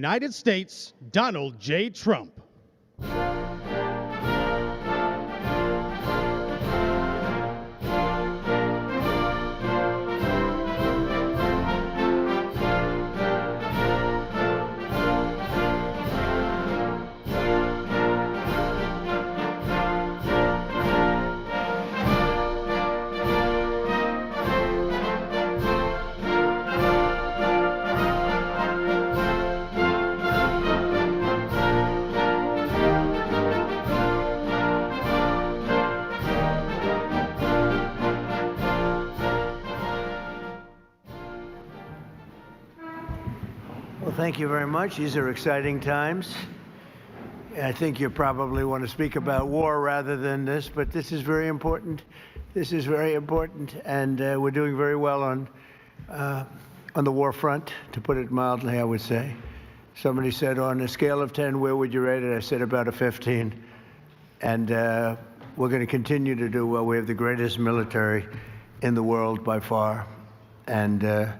United States, Donald J. Trump. Well, thank you very much. These are exciting times. I think you probably want to speak about war rather than this, but this is very important. This is very important, and we're doing very well on the war front, to put it mildly, I would say. Somebody said, on a scale of 10, where would you rate it? I said about a 15. And we're going to continue to do well. We have the greatest military in the world by far. And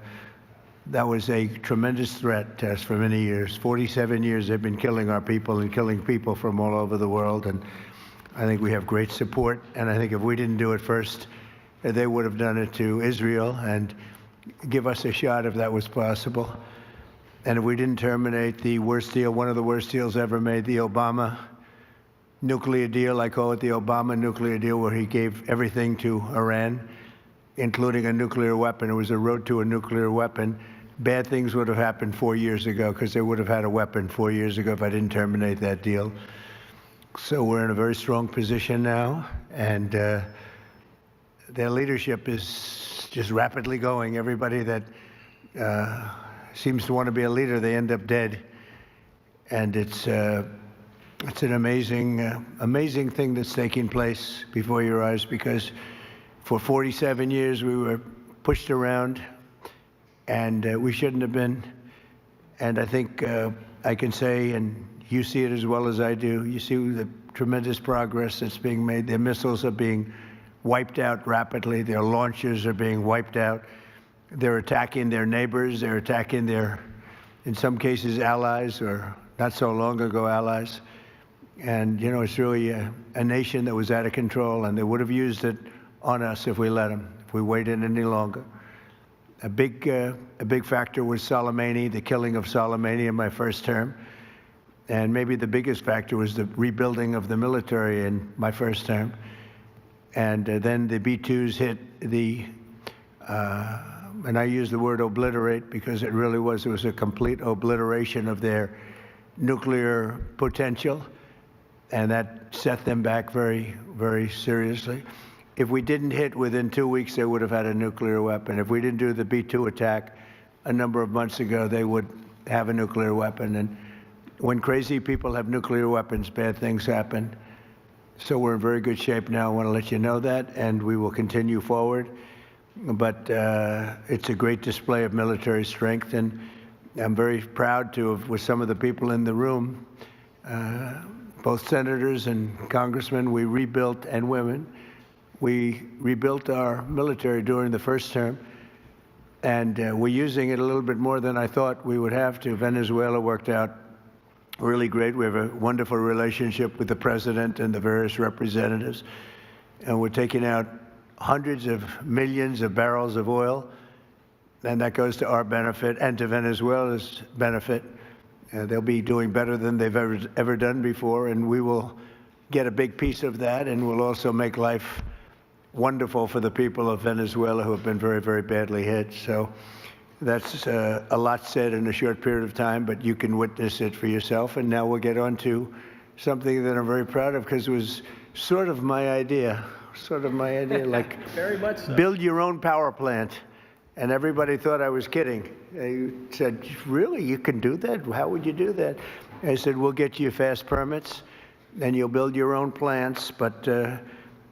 that was a tremendous threat to us for many years. 47 years they've been killing our people and killing people from all over the world. And I think we have great support. And I think if we didn't do it first, they would have done it to Israel and give us a shot if that was possible. And if we didn't terminate the worst deal, one of the worst deals ever made, the Obama nuclear deal, I call it the Obama nuclear deal, where he gave everything to Iran, including a nuclear weapon. It was a road to a nuclear weapon. Bad things would have happened 4 years ago, because they would have had a weapon 4 years ago if I didn't terminate that deal. So we're in a very strong position now, and their leadership is just rapidly going. Everybody that seems to want to be a leader, they end up dead. And it's an amazing thing that's taking place before your eyes, because for 47 years we were pushed around, and we shouldn't have been. And I think I can say, and you see it as well as I do, you see the tremendous progress that's being made. Their missiles are being wiped out rapidly. Their launchers are being wiped out. They're attacking their neighbors. They're attacking their, in some cases, allies, or not so long ago allies. And, you know, it's really a nation that was out of control, and they would have used it on us if we let them, if we waited any longer. A big factor was Soleimani, the killing of Soleimani in my first term. And maybe the biggest factor was the rebuilding of the military in my first term. And then the B-2s hit the, and I use the word obliterate because it really was, it was a complete obliteration of their nuclear potential. And that set them back very, very seriously. If we didn't hit within 2 weeks, they would have had a nuclear weapon. If we didn't do the B-2 attack a number of months ago, they would have a nuclear weapon. And when crazy people have nuclear weapons, bad things happen. So we're in very good shape now. I want to let you know that, and we will continue forward. But it's a great display of military strength, and I'm very proud to have, with some of the people in the room, both senators and congressmen, we rebuilt, and women, we rebuilt our military during the first term, and we're using it a little bit more than I thought we would have to. Venezuela worked out really great. We have a wonderful relationship with the president and the various representatives, and we're taking out hundreds of millions of barrels of oil, and that goes to our benefit and to Venezuela's benefit. They'll be doing better than they've ever done before, and we will get a big piece of that, and we'll also make life wonderful for the people of Venezuela who have been very, very badly hit. So that's a lot said in a short period of time, but you can witness it for yourself. And now we'll get on to something that I'm very proud of, because it was sort of my idea, like Very much so. Build your own power plant. And everybody thought I was kidding. They said, really, you can do that? How would you do that? I said, we'll get you fast permits, and you'll build your own plants, but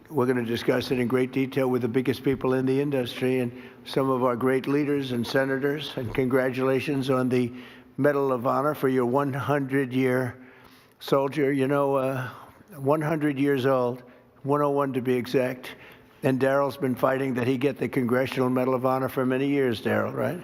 we're going to discuss it in great detail with the biggest people in the industry and some of our great leaders and senators. And congratulations on the Medal of Honor for your 100-year soldier. You know, 100 years old, 101 to be exact. And Daryl's been fighting that he get the Congressional Medal of Honor for many years, Daryl, right?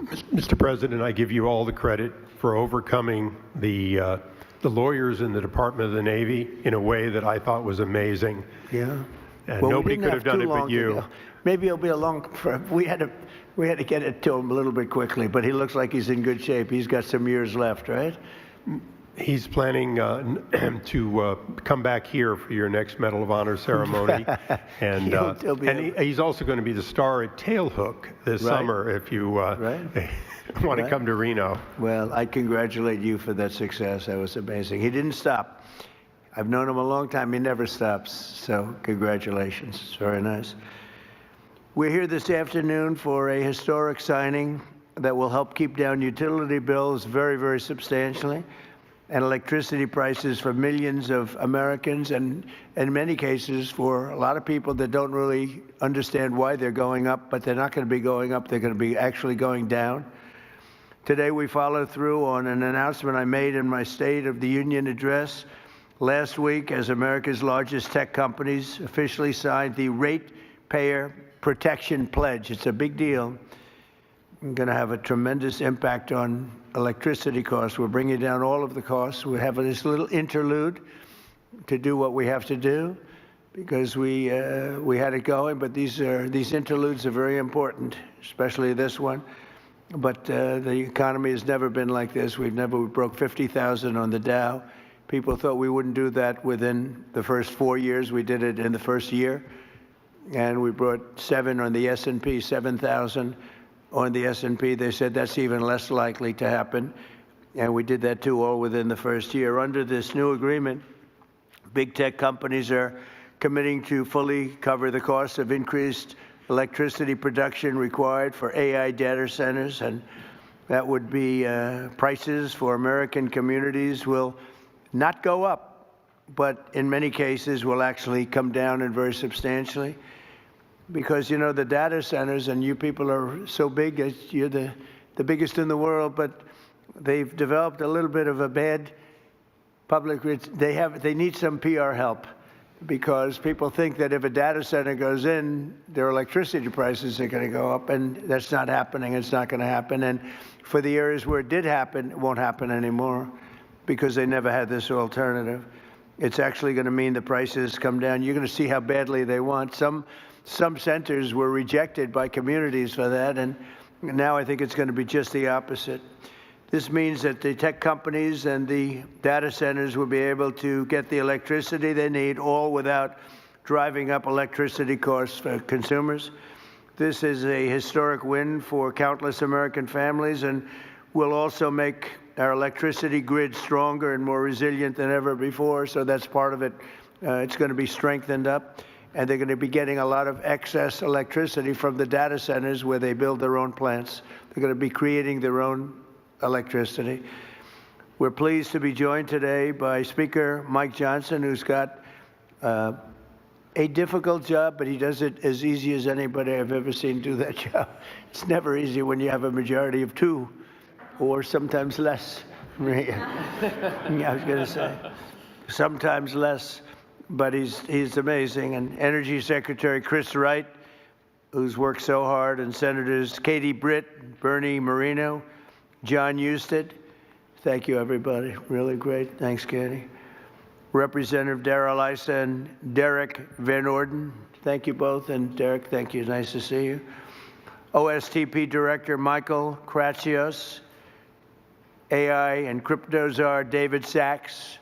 Mr. President, I give you all the credit for overcoming the lawyers in the Department of the Navy in a way that I thought was amazing. Yeah. And Well, nobody could have done it but you. Maybe it'll be a long. We had to get it to him a little bit quickly, but he looks like he's in good shape. He's got some years left, right? He's planning to come back here for your next Medal of Honor ceremony, and he's also going to be the star at Tailhook this summer if you want to come to Reno. Well, I congratulate you for that success. That was amazing. He didn't stop. I've known him a long time. He never stops. So congratulations. It's very nice. We're here this afternoon for a historic signing that will help keep down utility bills very, very substantially, and electricity prices for millions of Americans, and in many cases for a lot of people that don't really understand why they're going up, but they're not going to be going up. They're going to be actually going down. Today we follow through on an announcement I made in my State of the Union address last week as America's largest tech companies officially signed the Ratepayer Protection Pledge. It's a big deal. It's going to have a tremendous impact on electricity costs. We're bringing down all of the costs. We have this little interlude to do what we have to do because we had it going, but these interludes are very important, especially this one. But the economy has never been like this. We broke 50,000 on the Dow. People thought we wouldn't do that within the first 4 years. We did it in the first year. And we brought 7 on the S&P, 7,000 on the S&P. They said that's even less likely to happen. And we did that too, all within the first year. Under this new agreement, big tech companies are committing to fully cover the cost of increased electricity production required for AI data centers. And that would be prices for American communities will not go up, but in many cases will actually come down and very substantially. Because, you know, the data centers, and you people are so big, you're the biggest in the world, but they've developed a little bit of a bad public, they need some PR help, because people think that if a data center goes in, their electricity prices are going to go up, and that's not happening. It's not going to happen. And for the areas where it did happen, it won't happen anymore because they never had this alternative. It's actually going to mean the prices come down. You're going to see how badly they want. Some centers were rejected by communities for that, and now I think it's going to be just the opposite. This means that the tech companies and the data centers will be able to get the electricity they need, all without driving up electricity costs for consumers. This is a historic win for countless American families, and will also make our electricity grid stronger and more resilient than ever before. So that's part of it. It's going to be strengthened up. And they're going to be getting a lot of excess electricity from the data centers where they build their own plants. They're going to be creating their own electricity. We're pleased to be joined today by Speaker Mike Johnson, who's got a difficult job, but he does it as easy as anybody I've ever seen do that job. It's never easy when you have a majority of 2, or sometimes less. I was going to say, sometimes less. But he's amazing. And Energy Secretary Chris Wright, who's worked so hard, and Senators Katie Britt, Bernie Moreno, John Husted. Thank you, everybody. Really great. Thanks, Katie. Representative Darrell Issa and Derek Van Orden. Thank you both. And Derek, thank you. Nice to see you. OSTP Director Michael Kratsios, AI and crypto czar David Sachs,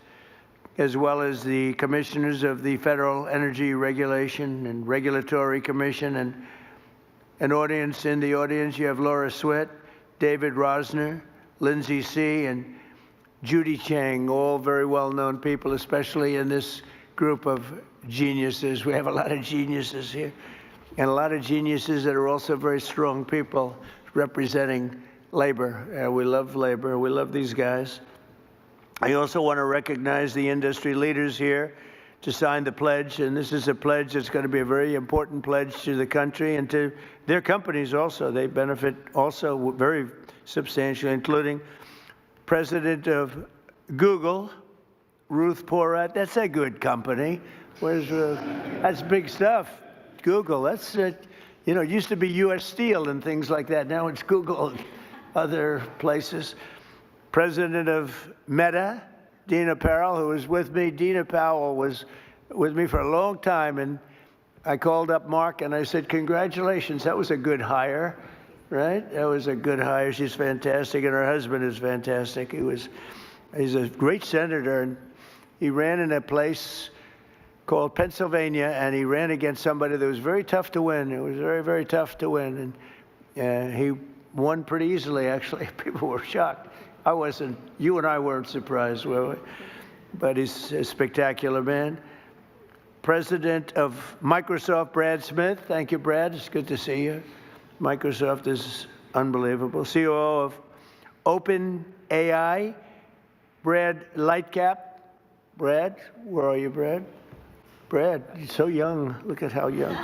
as well as the commissioners of the Federal Energy Regulation and Regulatory Commission, and an audience. In the audience, you have Laura Sweat, David Rosner, Lindsay C., and Judy Chang, all very well-known people, especially in this group of geniuses. We have a lot of geniuses here, and a lot of geniuses that are also very strong people representing labor. We love labor. We love these guys. I also want to recognize the industry leaders here to sign the pledge, and this is a pledge that's going to be a very important pledge to the country and to their companies also. They benefit also very substantially, including President of Google, Ruth Porat. That's a good company. That's big stuff. Google, that's, it used to be U.S. Steel and things like that. Now it's Google. other places. President of Meta, Dina Powell, who was with me. Dina Powell was with me for a long time, and I called up Mark and I said, congratulations, that was a good hire, right? That was a good hire. She's fantastic, and her husband is fantastic. He's a great senator, and he ran in a place called Pennsylvania, and he ran against somebody that was very tough to win. It was very, very tough to win, and he won pretty easily, actually. People were shocked. I wasn't, you and I weren't surprised, were we? But he's a spectacular man. President of Microsoft, Brad Smith. Thank you, Brad. It's good to see you. Microsoft is unbelievable. COO of OpenAI, Brad Lightcap. Brad, where are you, Brad? Brad, you're so young. Look at how young.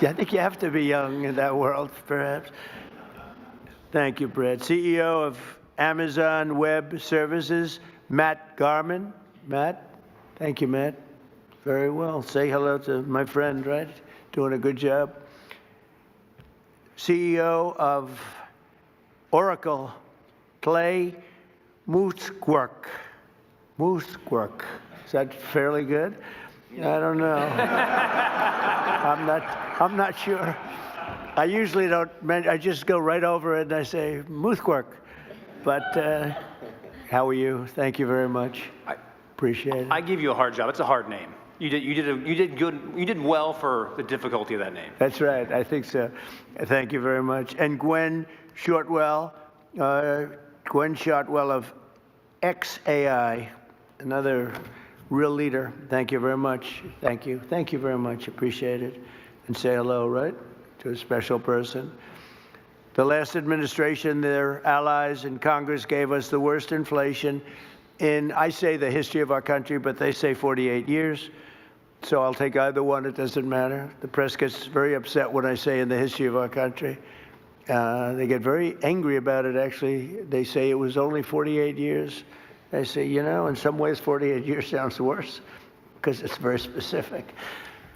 I think you have to be young in that world, perhaps. Thank you, Brad. CEO of Amazon Web Services, Matt Garman. Matt, thank you, Matt. Very well. Say hello to my friend, right? Doing a good job. CEO of Oracle, Clay Moosquark. Moosquark. Is that fairly good? I don't know. I'm not sure. I usually don't, I just go right over it and I say, Moosquark. But how are you? Thank you very much. Appreciate it. I give you a hard job. It's a hard name. You did good. You did well for the difficulty of that name. That's right. I think so. Thank you very much. And Gwen Shortwell of XAI, another real leader. Thank you very much. Thank you. Thank you very much. Appreciate it. And say hello, right, to a special person. The last administration, their allies in Congress gave us the worst inflation in, I say, the history of our country, but they say 48 years. So I'll take either one. It doesn't matter. The press gets very upset when I say in the history of our country. They get very angry about it, actually. They say it was only 48 years. I say, you know, in some ways 48 years sounds worse because it's very specific.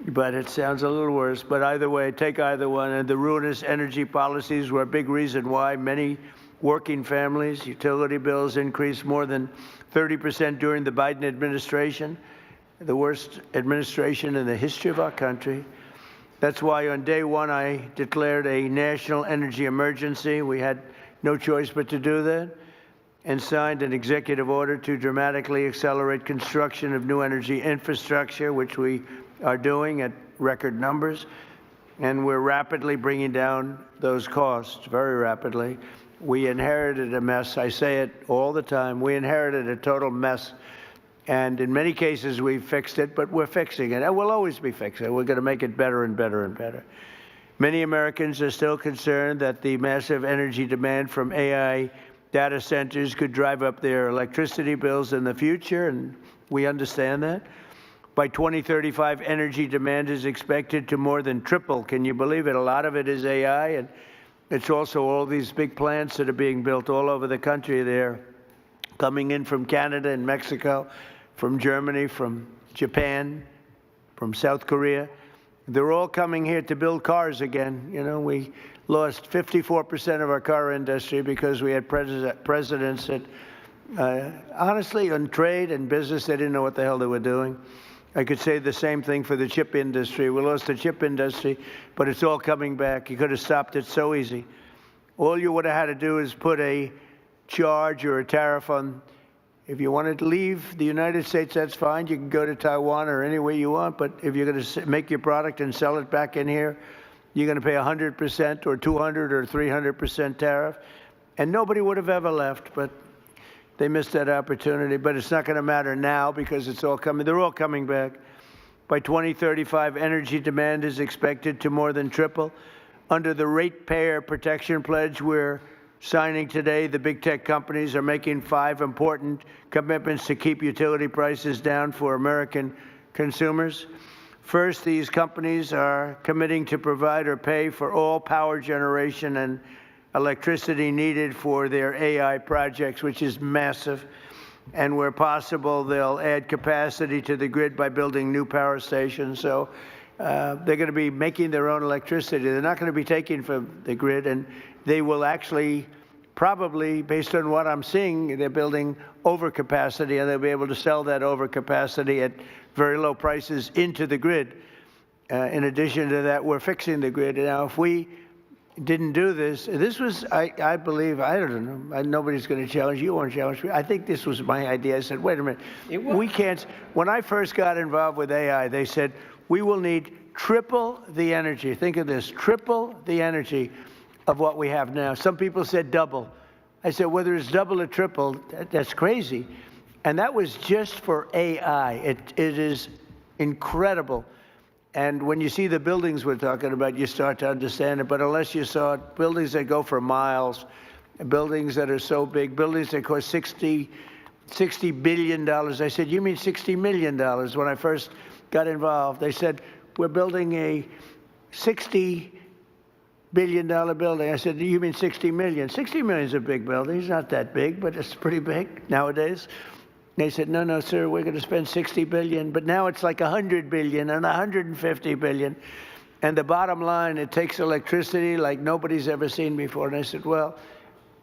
But it sounds a little worse. But either way, take either one. And the ruinous energy policies were a big reason why many working families' utility bills increased more than 30% during the Biden administration, the worst administration in the history of our country. That's why on day one I declared a national energy emergency. We had no choice but to do that, and signed an executive order to dramatically accelerate construction of new energy infrastructure, which we are doing at record numbers. And we're rapidly bringing down those costs, very rapidly. We inherited a mess. I say it all the time. We inherited a total mess. And in many cases, we've fixed it, but we're fixing it. And we'll always be fixing it. We're going to make it better and better and better. Many Americans are still concerned that the massive energy demand from AI data centers could drive up their electricity bills in the future, and we understand that. By 2035, energy demand is expected to more than triple. Can you believe it? A lot of it is AI, and it's also all these big plants that are being built all over the country. They're coming in from Canada and Mexico, from Germany, from Japan, from South Korea. They're all coming here to build cars again. You know, we lost 54% of our car industry because we had presidents that, honestly, on trade and business, they didn't know what the hell they were doing. I could say the same thing for the chip industry. We lost the chip industry, but it's all coming back. You could have stopped it so easy. All you would have had to do is put a charge or a tariff on. If you wanted to leave the United States, that's fine. You can go to Taiwan or anywhere you want. But if you're going to make your product and sell it back in here, you're going to pay 100% or 200 or 300% tariff. And nobody would have ever left. But they missed that opportunity. But it's not going to matter now because it's all coming. They're all coming back. By 2035, energy demand is expected to more than triple. Under the Ratepayer Protection Pledge, we're signing today, the big tech companies are making 5 important commitments to keep utility prices down for American consumers. First, these companies are committing to provide or pay for all power generation and electricity needed for their AI projects, which is massive. And where possible, they'll add capacity to the grid by building new power stations. So they're going to be making their own electricity. They're not going to be taking from the grid, and they will actually probably, based on what I'm seeing, they're building overcapacity, and they'll be able to sell that overcapacity at very low prices into the grid. In addition to that, we're fixing the grid. Now, if we didn't do this, this was, I believe, I don't know, nobody's going to challenge you, won't challenge me. I think this was my idea. I said, wait a minute, we can't, when I first got involved with AI, they said, we will need triple the energy. Think of this, triple the energy of what we have now. Some people said double. I said, whether it's double or triple, that's crazy. And that was just for AI. It is incredible. And when you see the buildings we're talking about, you start to understand it. But unless you saw it, buildings that go for miles, buildings that are so big, buildings that cost $60 billion. I said, you mean $60 million? When I first got involved, they said, we're building a $60 billion building. I said, you mean 60 million? 60 million is a big building. It's not that big, but it's pretty big nowadays. They said, no, no, sir, we're going to spend 60 billion, but now it's like 100 billion and 150 billion. And the bottom line, it takes electricity like nobody's ever seen before. And I said, well,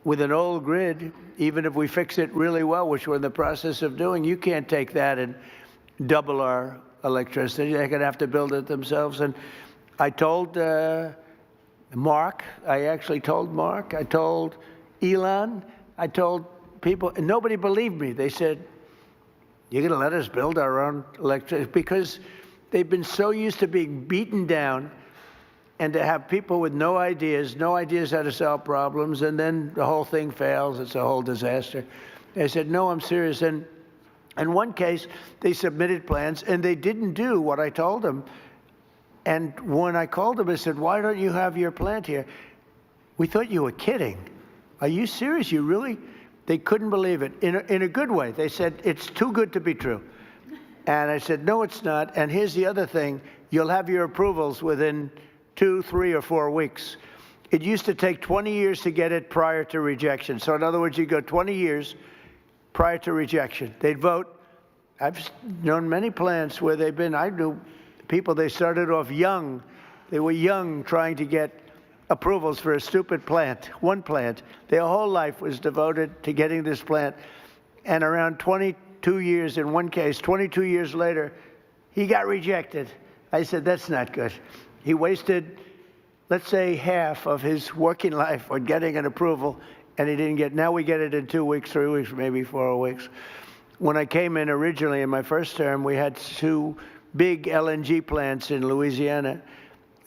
with an old grid, even if we fix it really well, which we're in the process of doing, you can't take that and double our electricity. They're going to have to build it themselves. And I told Mark, I actually told Mark, I told Elon, I told people, and nobody believed me. They said, you're going to let us build our own electricity? Because they've been so used to being beaten down and to have people with no ideas how to solve problems, and then the whole thing fails. It's a whole disaster. They said, no, I'm serious. And in one case, they submitted plans, and they didn't do what I told them. And when I called them, I said, why don't you have your plant here? We thought you were kidding. Are you serious? You really? They couldn't believe it, in a good way. They said, it's too good to be true. And I said, no, it's not. And here's the other thing. You'll have your approvals within 2, 3, or 4 weeks. It used to take 20 years to get it prior to rejection. So in other words, you go 20 years prior to rejection. They'd vote. I've known many plants where they've been, I knew people, they started off young. They were young trying to get approvals for a stupid plant, one plant. Their whole life was devoted to getting this plant. And around 22 years, in one case, 22 years later, he got rejected. I said, that's not good. He wasted, let's say, half of his working life on getting an approval, and he didn't get, now we get it in 2 weeks, 3 weeks, maybe 4 weeks. When I came in originally in my first term, we had 2 big LNG plants in Louisiana.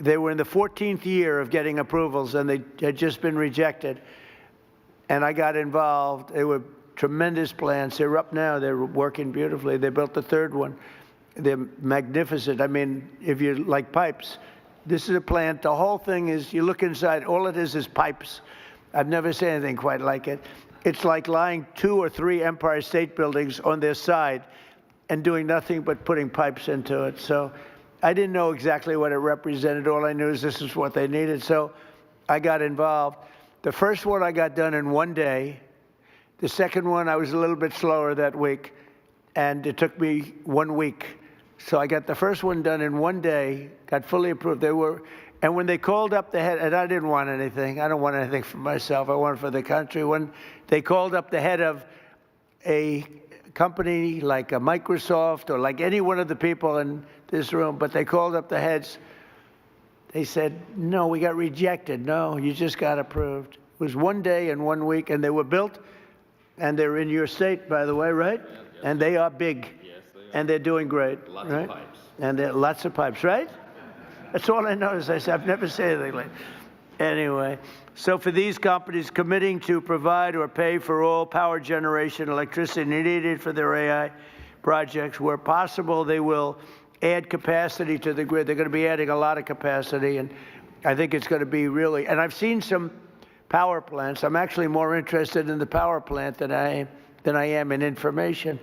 They were in the 14th year of getting approvals, and they had just been rejected. And I got involved. They were tremendous plants. They're up now. They're working beautifully. They built the 3rd one. They're magnificent. I mean, if you like pipes, this is a plant. The whole thing is, you look inside, all it is pipes. I've never seen anything quite like it. It's like lying 2 or 3 Empire State Buildings on their side and doing nothing but putting pipes into it. So I didn't know exactly what it represented. All I knew is this is what they needed. So I got involved. The first one I got done in 1 day. The second one, I was a little bit slower that week, and it took me 1 week. So I got the first one done in 1 day, got fully approved. And when they called up the head, and I didn't want anything. I don't want anything for myself. I want it for the country. When they called up the head of a company like a Microsoft or like any one of the people in this room, but they called up the heads, they said, no, we got rejected. No, you just got approved. It was 1 day and 1 week, and they were built, and they're in your state, by the way, right? Yes. And they are big. Yes, they are. And they're doing great. Lots of pipes. And there are lots of pipes, right? That's all I noticed. I said, I've never seen anything like that. Anyway, so for these companies committing to provide or pay for all power generation electricity needed for their AI projects, where possible, they will add capacity to the grid. They're going to be adding a lot of capacity, and I think it's going to be really, and I've seen some power plants. I'm actually more interested in the power plant than I am in information.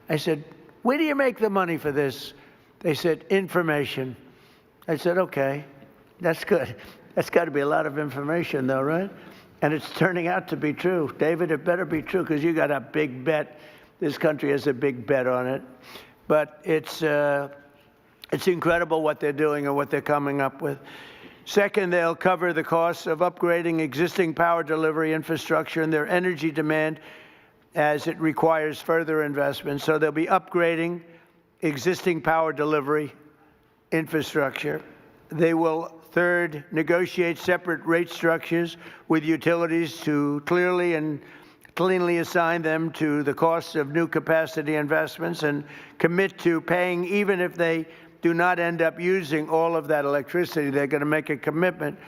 I said, where do you make the money for this? They said, information. I said, okay, that's good. That's got to be a lot of information, though, right? And it's turning out to be true. David, it better be true, because you got a big bet. This country has a big bet on it. But it's incredible what they're doing and what they're coming up with. Second, they'll cover the costs of upgrading existing power delivery infrastructure and their energy demand as it requires further investment. So they'll be upgrading existing power delivery infrastructure. They will, third, negotiate separate rate structures with utilities to clearly and cleanly assign them to the costs of new capacity investments and commit to paying even if they do not end up using all of that electricity. They're going to make a commitment.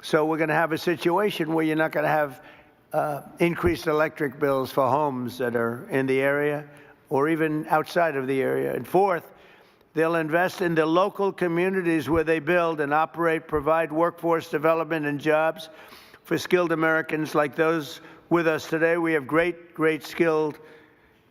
So we're going to have a situation where you're not going to have increased electric bills for homes that are in the area or even outside of the area. And fourth, they'll invest in the local communities where they build and operate, provide workforce development and jobs for skilled Americans like those with us today. We have great skilled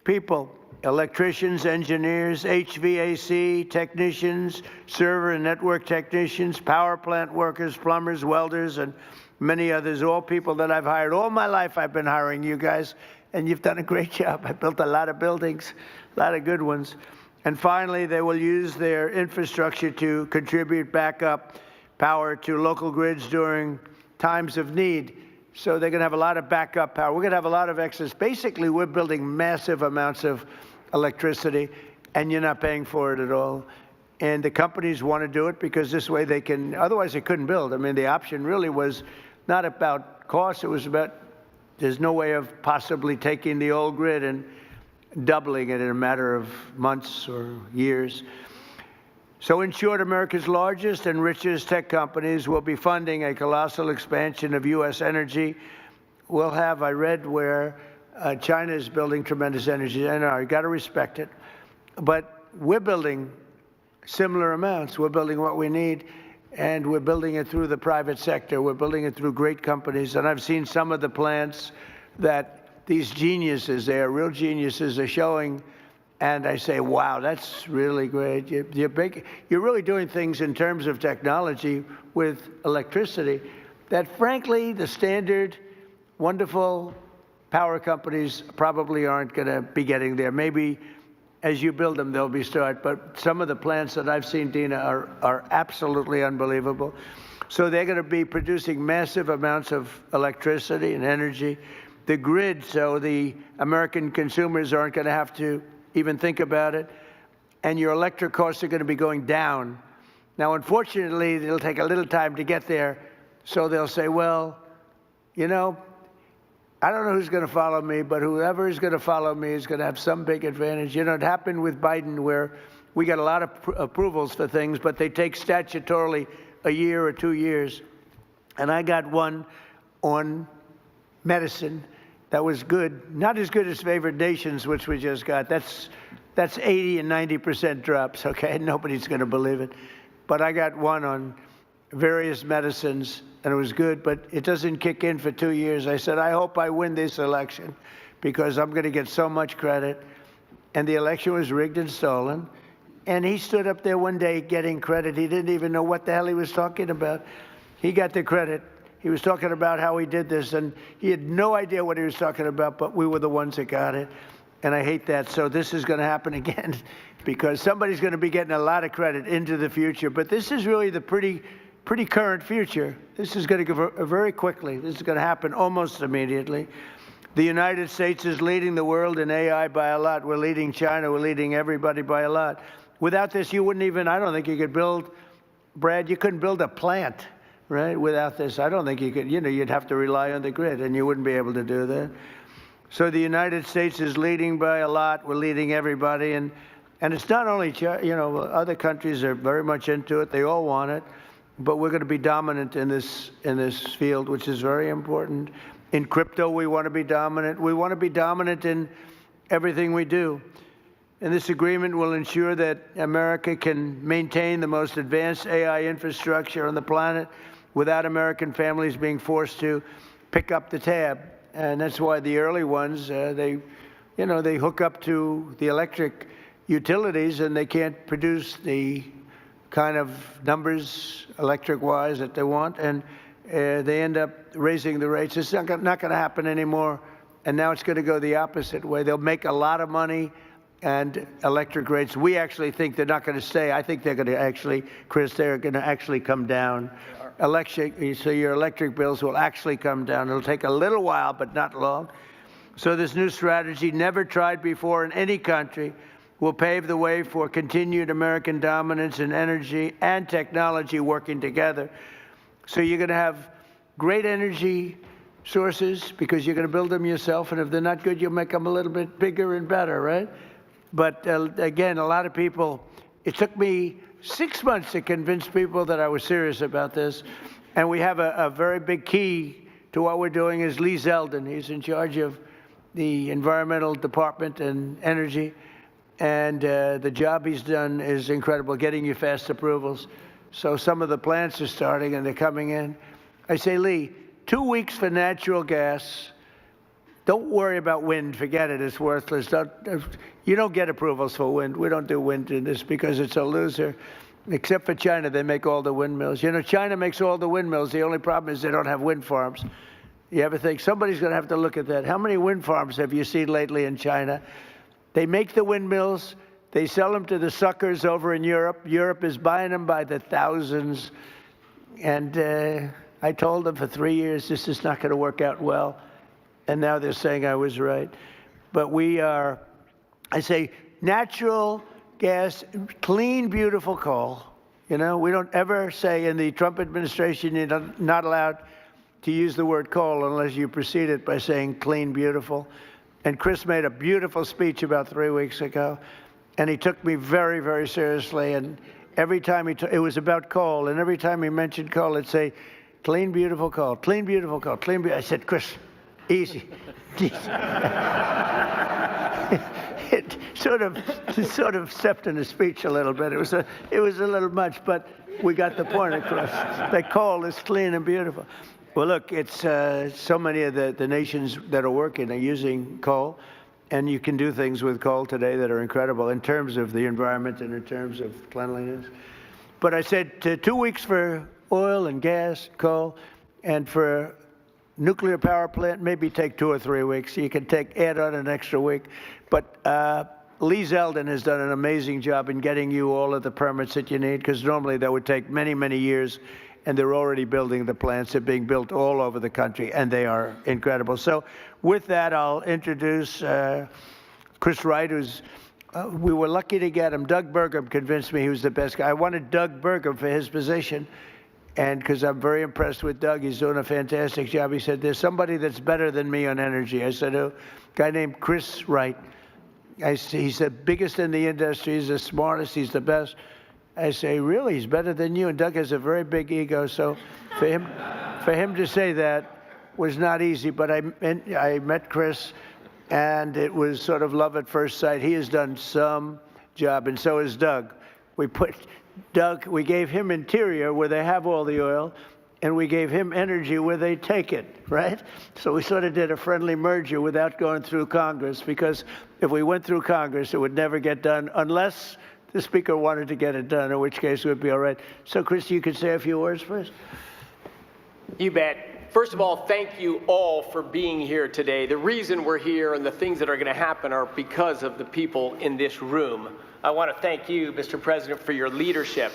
people, electricians, engineers, HVAC technicians, server and network technicians, power plant workers, plumbers, welders, and many others, all people that I've hired. All my life I've been hiring you guys, and you've done a great job. I built a lot of buildings, a lot of good ones. And finally, they will use their infrastructure to contribute backup power to local grids during times of need. So they're going to have a lot of backup power. We're going to have a lot of excess. Basically, we're building massive amounts of electricity, and you're not paying for it at all. And the companies want to do it because this way they can, otherwise they couldn't build. I mean, the option really was not about cost. It was about there's no way of possibly taking the old grid and doubling it in a matter of months or years. So in short, America's largest and richest tech companies will be funding a colossal expansion of U.S. energy. We'll have, I read where China is building tremendous energy. I know, you got to respect it. But we're building similar amounts. We're building what we need, and we're building it through the private sector. We're building it through great companies. And I've seen some of the plants that these geniuses, they are real geniuses, are showing. And I say, wow, that's really great. You're really doing things in terms of technology with electricity that, frankly, the standard, wonderful power companies probably aren't going to be getting there. Maybe as you build them, they'll be start. But some of the plants that I've seen, Dina, are absolutely unbelievable. So they're going to be producing massive amounts of electricity and energy. The grid, so the American consumers aren't going to have to even think about it, and your electric costs are going to be going down. Now, unfortunately, it'll take a little time to get there, so they'll say, well, you know, I don't know who's going to follow me, but whoever is going to follow me is going to have some big advantage. You know, it happened with Biden where we got a lot of approvals for things, but they take statutorily a year or 2 years. And I got one on medicine that was good, not as good as favored nations, which we just got. That's 80 and 90% drops, okay? Nobody's going to believe it. But I got one on various medicines, and it was good, but it doesn't kick in for 2 years. I said, I hope I win this election because I'm going to get so much credit. And the election was rigged and stolen. And he stood up there one day getting credit. He didn't even know what the hell he was talking about. He got the credit. He was talking about how he did this, and he had no idea what he was talking about, but we were the ones that got it. And I hate that. So this is going to happen again because somebody's going to be getting a lot of credit into the future. But this is really the pretty current future. This is going to go very quickly. This is going to happen almost immediately. The United States is leading the world in AI by a lot. We're leading China. We're leading everybody by a lot. Without this, you wouldn't even, I don't think you could build, Brad, you couldn't build a plant. Right? Without this, I don't think you could, you know, you'd have to rely on the grid, and you wouldn't be able to do that. So the United States is leading by a lot. We're leading everybody. And it's not only, you know, other countries are very much into it. They all want it. But we're going to be dominant in this field, which is very important. In crypto, we want to be dominant. We want to be dominant in everything we do. And this agreement will ensure that America can maintain the most advanced AI infrastructure on the planet without American families being forced to pick up the tab. And that's why the early ones, they hook up to the electric utilities and they can't produce the kind of numbers electric-wise that they want, and they end up raising the rates. It's not going to happen anymore, and now it's going to go the opposite way. They'll make a lot of money, and electric rates, we actually think they're not going to stay. I think they're going to actually, Chris, they're going to actually come down. electric, so your electric bills will actually come down. It'll take a little while, but not long. So this new strategy, never tried before in any country, will pave the way for continued American dominance in energy and technology working together. So you're going to have great energy sources because you're going to build them yourself, and if they're not good, you'll make them a little bit bigger and better, right? But again, a lot of people, it took me 6 months to convince people that I was serious about this, and we have a very big key to what we're doing is Lee Zeldin. He's in charge of the environmental department and energy. And the job he's done is incredible, getting you fast approvals. So some of the plants are starting and they're coming in. I say, Lee, 2 weeks for natural gas. Don't worry about wind. Forget it. It's worthless. You don't get approvals for wind. We don't do wind in this because it's a loser. Except for China, they make all the windmills. You know, China makes all the windmills. The only problem is they don't have wind farms. You ever think somebody's going to have to look at that? How many wind farms have you seen lately in China? They make the windmills, they sell them to the suckers over in Europe. Europe is buying them by the thousands. And I told them for 3 years, this is not going to work out well. And now they're saying I was right. But we are, I say, natural gas, clean, beautiful coal. You know, we don't ever say in the Trump administration you're not allowed to use the word coal unless you precede it by saying clean, beautiful. And Chris made a beautiful speech about 3 weeks ago, and he took me very, very seriously. And every time it was about coal, and every time he mentioned coal, it'd say, clean, beautiful coal, clean, beautiful coal, clean, I said, Chris, easy. It sort of stepped in the speech a little bit. It was a little much, but we got the point across. That coal is clean and beautiful. Well, look, it's so many of the nations that are working are using coal, and you can do things with coal today that are incredible in terms of the environment and in terms of cleanliness. But I said 2 weeks for oil and gas, coal, and for nuclear power plant, maybe take 2 or 3 weeks. You can add on an extra week. But Lee Zeldin has done an amazing job in getting you all of the permits that you need, because normally that would take many, many years. And they're already building the plants. They're being built all over the country, and they are incredible. So with that, I'll introduce Chris Wright, who's, we were lucky to get him. Doug Burgum convinced me he was the best guy. I wanted Doug Burgum for his position, and because I'm very impressed with Doug. He's doing a fantastic job. He said, there's somebody that's better than me on energy. I said, who? A guy named Chris Wright. He's the biggest in the industry. He's the smartest. He's the best. I say, really? He's better than you? And Doug has a very big ego, so for him to say that was not easy. But I met Chris, and it was sort of love at first sight. He has done some job, and so has Doug. We gave him interior where they have all the oil, and we gave him energy where they take it, right? So we sort of did a friendly merger without going through Congress, because if we went through Congress, it would never get done unless the Speaker wanted to get it done, in which case it would be all right. So, Chris, you could say a few words first. You bet. First of all, thank you all for being here today. The reason we're here and the things that are going to happen are because of the people in this room. I want to thank you, Mr. President, for your leadership.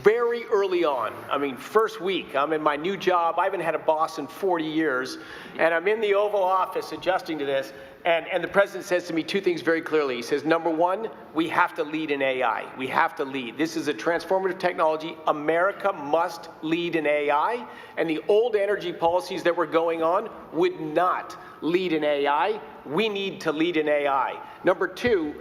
Very early on, I mean, first week, I'm in my new job. I haven't had a boss in 40 years, and I'm in the Oval Office adjusting to this. And the president says to me 2 things very clearly. He says, number one, we have to lead in AI. We have to lead. This is a transformative technology. America must lead in AI. And the old energy policies that were going on would not lead in AI. We need to lead in AI. Number 2,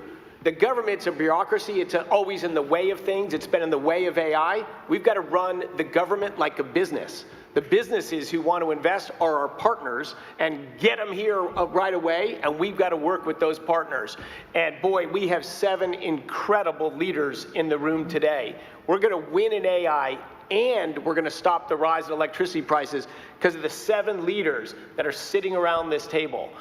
the government's a bureaucracy. It's always in the way of things. It's been in the way of AI. We've got to run the government like a business. The businesses who want to invest are our partners, and get them here right away, and we've got to work with those partners. And boy, we have 7 incredible leaders in the room today. We're going to win in AI, and we're going to stop the rise in electricity prices because of the 7 leaders that are sitting around this table.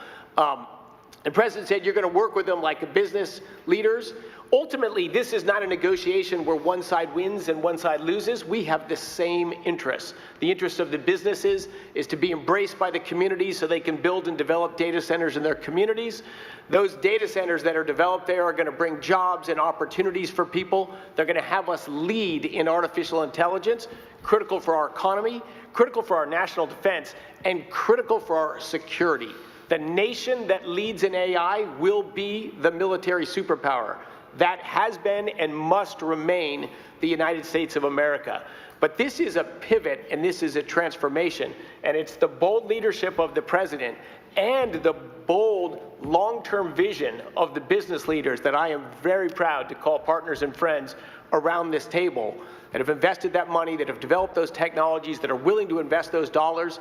The president said you're going to work with them like business leaders. Ultimately, this is not a negotiation where one side wins and one side loses. We have the same interests. The interest of the businesses is to be embraced by the communities so they can build and develop data centers in their communities. Those data centers that are developed there are going to bring jobs and opportunities for people. They're going to have us lead in artificial intelligence, critical for our economy, critical for our national defense, and critical for our security. The nation that leads in AI will be the military superpower. That has been and must remain the United States of America. But this is a pivot and this is a transformation. And it's the bold leadership of the president and the bold long-term vision of the business leaders that I am very proud to call partners and friends around this table that have invested that money, that have developed those technologies, that are willing to invest those dollars,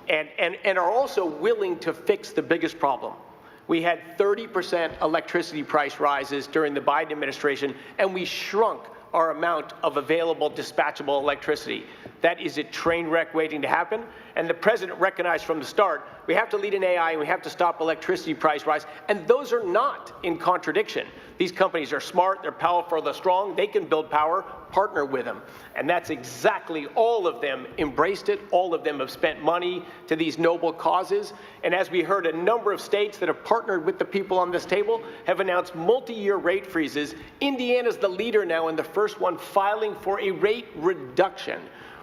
and are also willing to fix the biggest problem. We had 30% electricity price rises during the Biden administration, and we shrunk our amount of available dispatchable electricity. That is a train wreck waiting to happen, and the president recognized from the start, we have to lead in AI and we have to stop electricity price rise, and those are not in contradiction. These companies are smart, they're powerful, they're strong, they can build power, partner with them. And that's exactly, all of them embraced it, all of them have spent money to these noble causes, and as we heard, a number of states that have partnered with the people on this table have announced multi-year rate freezes. Indiana's the leader now and the first one filing for a rate reduction.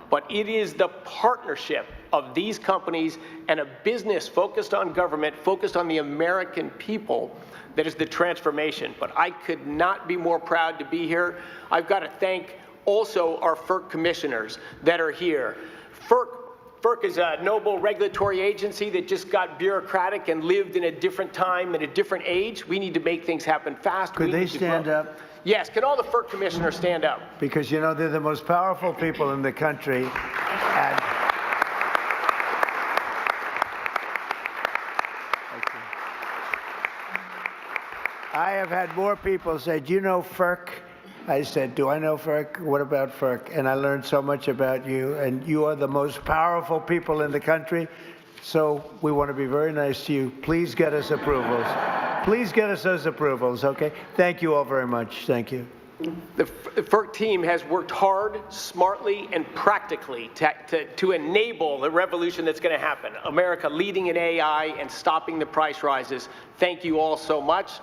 But it is the partnership of these companies and a business focused on government, focused on the American people, that is the transformation. But I could not be more proud to be here. I've got to thank also our FERC commissioners that are here. FERC is a noble regulatory agency that just got bureaucratic and lived in a different time and a different age. We need to make things happen fast. Could they stand up? Yes, can all the FERC commissioners stand up? Because, you know, they're the most powerful people in the country. And I have had more people say, do you know FERC? I said, do I know FERC? What about FERC? And I learned so much about you, and you are the most powerful people in the country. So we want to be very nice to you. Please get us approvals. Please get us those approvals, okay? Thank you all very much. Thank you. The FERC team has worked hard, smartly, and practically to enable the revolution that's going to happen. America leading in AI and stopping the price rises. Thank you all so much.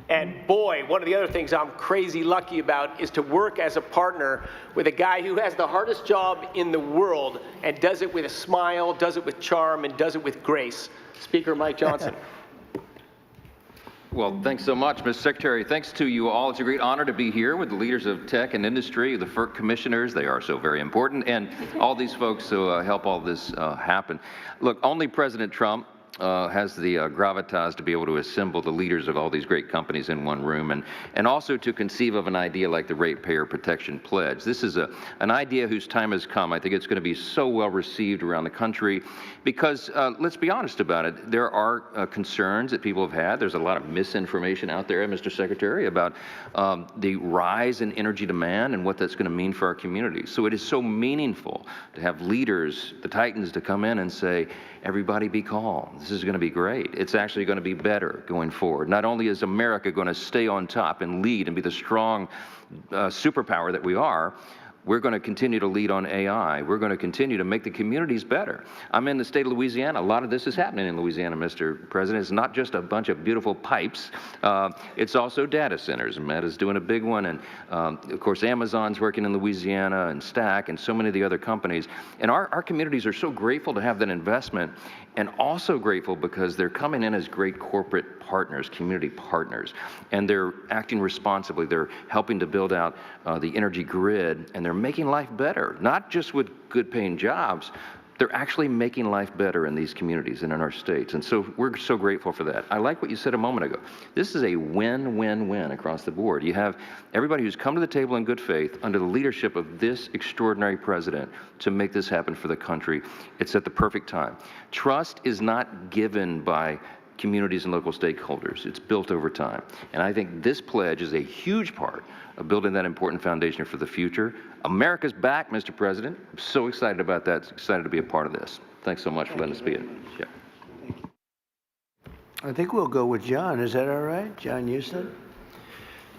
And boy, one of the other things I'm crazy lucky about is to work as a partner with a guy who has the hardest job in the world and does it with a smile, does it with charm, and does it with grace. Speaker Mike Johnson. Well, thanks so much, Mr. Secretary. Thanks to you all. It's a great honor to be here with the leaders of tech and industry, the FERC commissioners. They are so very important, and all these folks who help all this happen. Look, only President Trump has the gravitas to be able to assemble the leaders of all these great companies in one room, and also to conceive of an idea like the Ratepayer Protection Pledge. This is an idea whose time has come. I think it's going to be so well received around the country because, let's be honest about it, there are concerns that people have had. There's a lot of misinformation out there, Mr. Secretary, about the rise in energy demand and what that's going to mean for our communities. So it is so meaningful to have leaders, the titans, to come in and say, everybody be calm. This is going to be great. It's actually going to be better going forward. Not only is America going to stay on top and lead and be the strong superpower that we are, we're going to continue to lead on AI. We're going to continue to make the communities better. I'm in the state of Louisiana. A lot of this is happening in Louisiana, Mr. President. It's not just a bunch of beautiful pipes. It's also data centers. Meta's doing a big one. And, of course, Amazon's working in Louisiana, and Stack, and so many of the other companies. And our communities are so grateful to have that investment, and also grateful because they're coming in as great corporate partners, community partners. And they're acting responsibly. They're helping to build out the energy grid, and they're making life better, not just with good-paying jobs. They're actually making life better in these communities and in our states. And so we're so grateful for that. I like what you said a moment ago. This is a win-win-win across the board. You have everybody who's come to the table in good faith under the leadership of this extraordinary president to make this happen for the country. It's at the perfect time. Trust is not given by communities and local stakeholders. It's built over time. And I think this pledge is a huge part of building that important foundation for the future. America's back, Mr. President. I'm so excited about that, excited to be a part of this. Thanks so much for letting us be it. Yeah. I think we'll go with John. Is that all right? John Houston?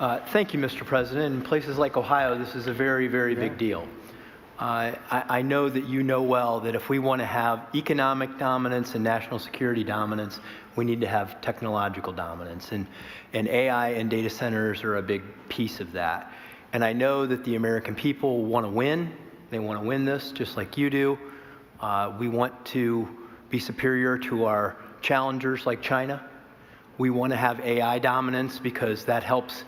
Thank you, Mr. President. In places like Ohio, this is a very, very big deal. I know that you know well that if we want to have economic dominance and national security dominance, we need to have technological dominance. And AI and data centers are a big piece of that. And I know that the American people want to win. They want to win this just like you do. We want to be superior to our challengers like China. We want to have AI dominance because that helps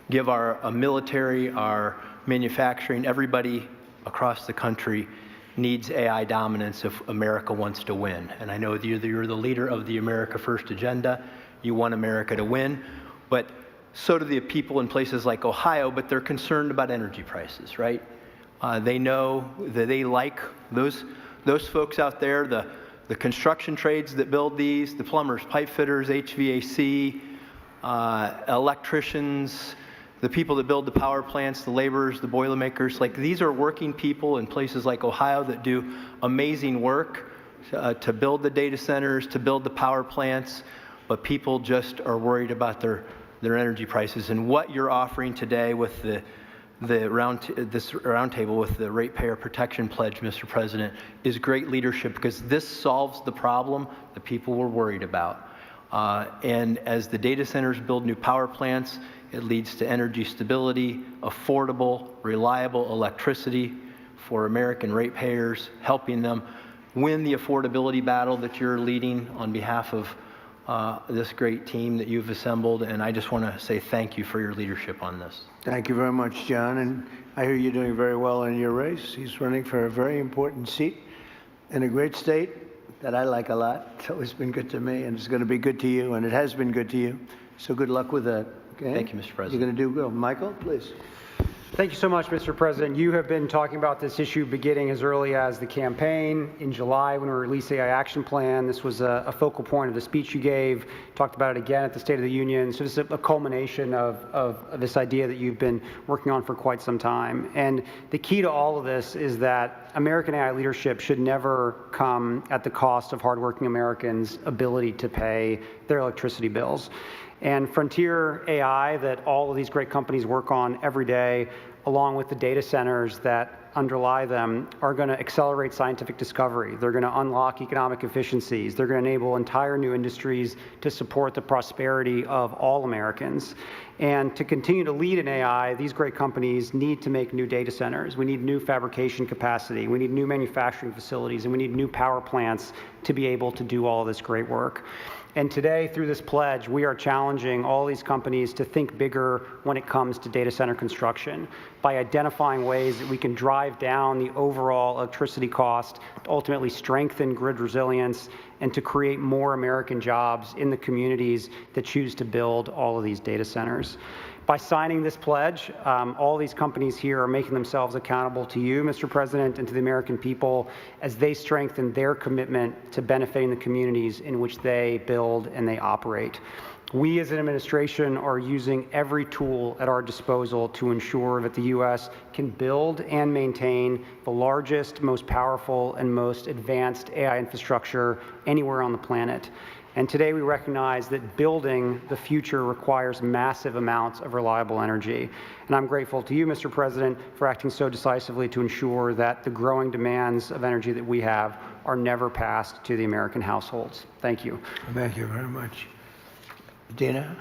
give our military, our manufacturing, everybody across the country needs AI dominance if America wants to win. And I know that you're the leader of the America First agenda. You want America to win, but so do the people in places like Ohio, but they're concerned about energy prices, right? They know that they like those folks out there, the construction trades that build these, the plumbers, pipe fitters, HVAC, electricians, the people that build the power plants, the laborers, the Boilermakers. Like, these are working people in places like Ohio that do amazing work to build the data centers, to build the power plants, but people just are worried about their energy prices. And what you're offering today with this roundtable with the Ratepayer Protection Pledge, Mr. President, is great leadership because this solves the problem that people were worried about. And as the data centers build new power plants, it leads to energy stability, affordable, reliable electricity for American ratepayers, helping them win the affordability battle that you're leading on behalf of this great team that you've assembled. And I just want to say thank you for your leadership on this. Thank you very much, John. And I hear you're doing very well in your race. He's running for a very important seat in a great state that I like a lot. It's always been good to me, and it's going to be good to you, and it has been good to you. So good luck with that. Okay? Thank you, Mr. President. You're going to do good. Michael, please. Thank you so much, Mr. President. You have been talking about this issue beginning as early as the campaign. In July, when we released the AI Action Plan, this was a focal point of the speech you gave. Talked about it again at the State of the Union. So this is a culmination of this idea that you've been working on for quite some time. And the key to all of this is that American AI leadership should never come at the cost of hardworking Americans' ability to pay their electricity bills. And Frontier AI that all of these great companies work on every day, along with the data centers that underlie them, are going to accelerate scientific discovery. They're going to unlock economic efficiencies. They're going to enable entire new industries to support the prosperity of all Americans. And to continue to lead in AI, these great companies need to make new data centers. We need new fabrication capacity. We need new manufacturing facilities, and we need new power plants to be able to do all this great work. And today, through this pledge, we are challenging all these companies to think bigger when it comes to data center construction by identifying ways that we can drive down the overall electricity cost, to ultimately strengthen grid resilience, and to create more American jobs in the communities that choose to build all of these data centers. By signing this pledge, all these companies here are making themselves accountable to you, Mr. President, and to the American people as they strengthen their commitment to benefiting the communities in which they build and they operate. We as an administration are using every tool at our disposal to ensure that the U.S. can build and maintain the largest, most powerful, and most advanced AI infrastructure anywhere on the planet. And today we recognize that building the future requires massive amounts of reliable energy. And I'm grateful to you, Mr. President, for acting so decisively to ensure that the growing demands of energy that we have are never passed to the American households. Thank you. Thank you very much. Dina?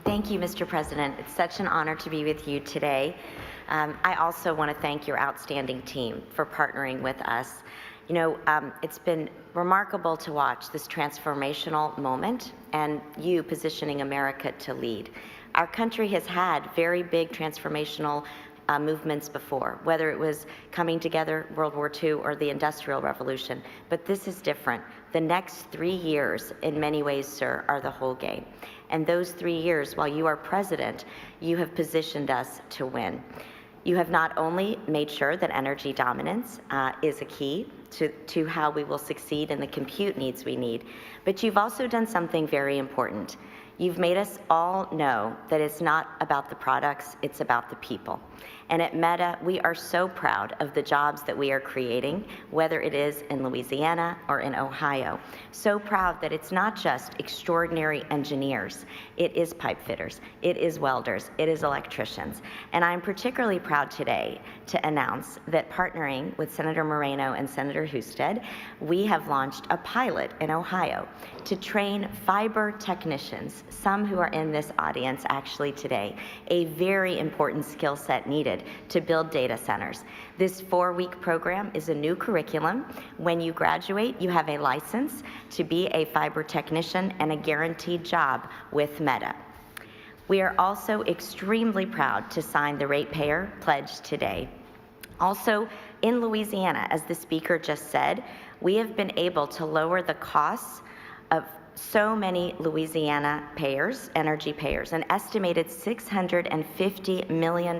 Thank you, Mr. President. It's such an honor to be with you today. I also want to thank your outstanding team for partnering with us. You know, it's been remarkable to watch this transformational moment and you positioning America to lead. Our country has had very big transformational movements before, whether it was coming together, World War II, or the Industrial Revolution. But this is different. The next 3 years, in many ways, sir, are the whole game. And those 3 years, while you are president, you have positioned us to win. You have not only made sure that energy dominance is a key to how we will succeed in the compute needs we need, but you've also done something very important. You've made us all know that it's not about the products, it's about the people. And at Meta, we are so proud of the jobs that we are creating, whether it is in Louisiana or in Ohio. So proud that it's not just extraordinary engineers, it is pipe fitters, it is welders, it is electricians. And I'm particularly proud today to announce that partnering with Senator Moreno and Senator Husted, we have launched a pilot in Ohio to train fiber technicians, some who are in this audience actually today, a very important skill set needed to build data centers. This 4-week program is a new curriculum. When you graduate, you have a license to be a fiber technician and a guaranteed job with Meta. We are also extremely proud to sign the Ratepayer Pledge today. Also, in Louisiana, as the speaker just said, we have been able to lower the costs of so many Louisiana payers, energy payers, an estimated $650 million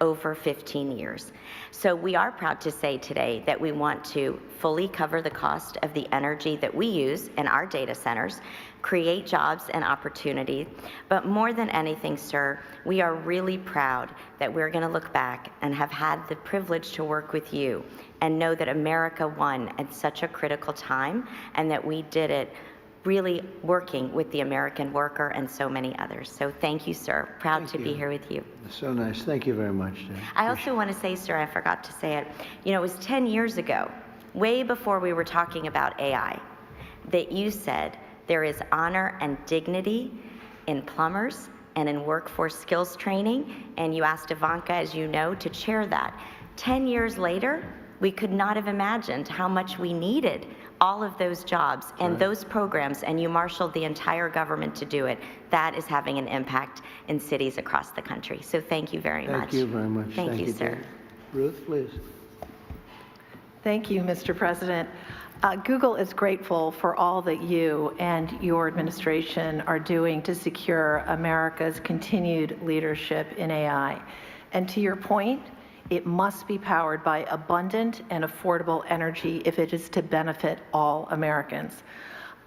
over 15 years. So we are proud to say today that we want to fully cover the cost of the energy that we use in our data centers, create jobs and opportunity, but more than anything, sir, we are really proud that we're going to look back and have had the privilege to work with you and know that America won at such a critical time and that we did it really working with the American worker and so many others. So thank you, sir. Proud to be here with you. So nice. Thank you very much, Jen. I also want to say, sir, I forgot to say it, you know, it was 10 years ago, way before we were talking about AI, that you said there is honor and dignity in plumbers and in workforce skills training, and you asked Ivanka, as you know, to chair that. 10 years later, we could not have imagined how much we needed all of those jobs and those programs, and you marshaled the entire government to do it. That is having an impact in cities across the country. So thank you very much. Thank you very much. Thank you, sir. Jen. Ruth, please. Thank you, Mr. President. Google is grateful for all that you and your administration are doing to secure America's continued leadership in AI. And to your point, it must be powered by abundant and affordable energy if it is to benefit all Americans.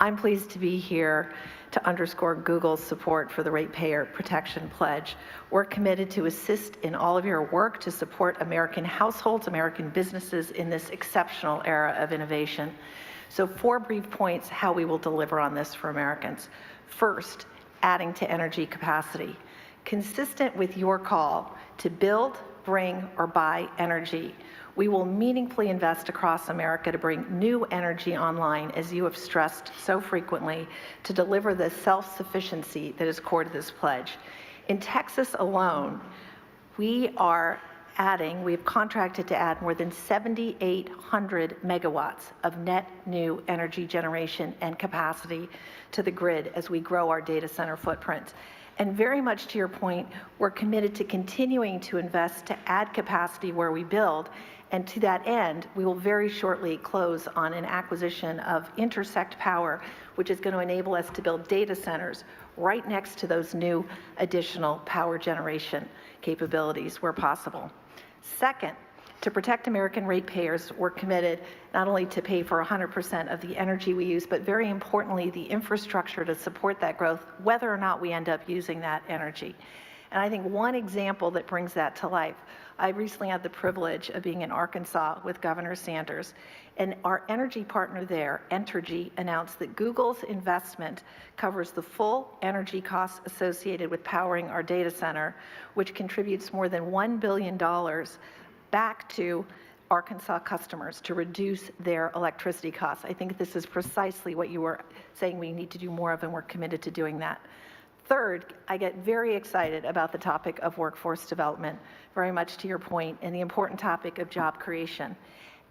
I'm pleased to be here to underscore Google's support for the Ratepayer Protection Pledge. We're committed to assist in all of your work to support American households, American businesses in this exceptional era of innovation. So 4 brief points how we will deliver on this for Americans. First, adding to energy capacity. Consistent with your call to build, bring, or buy energy, we will meaningfully invest across America to bring new energy online, as you have stressed so frequently, to deliver the self-sufficiency that is core to this pledge. In Texas alone, we have contracted to add more than 7,800 megawatts of net new energy generation and capacity to the grid as we grow our data center footprint. And very much to your point, we're committed to continuing to invest to add capacity where we build. And to that end, we will very shortly close on an acquisition of Intersect Power, which is going to enable us to build data centers right next to those new additional power generation capabilities where possible. Second, to protect American ratepayers, we're committed not only to pay for 100% of the energy we use, but very importantly, the infrastructure to support that growth, whether or not we end up using that energy. And I think one example that brings that to life, I recently had the privilege of being in Arkansas with Governor Sanders, and our energy partner there, Entergy, announced that Google's investment covers the full energy costs associated with powering our data center, which contributes more than $1 billion back to Arkansas customers to reduce their electricity costs. I think this is precisely what you were saying we need to do more of, and we're committed to doing that. Third, I get very excited about the topic of workforce development, very much to your point, and the important topic of job creation.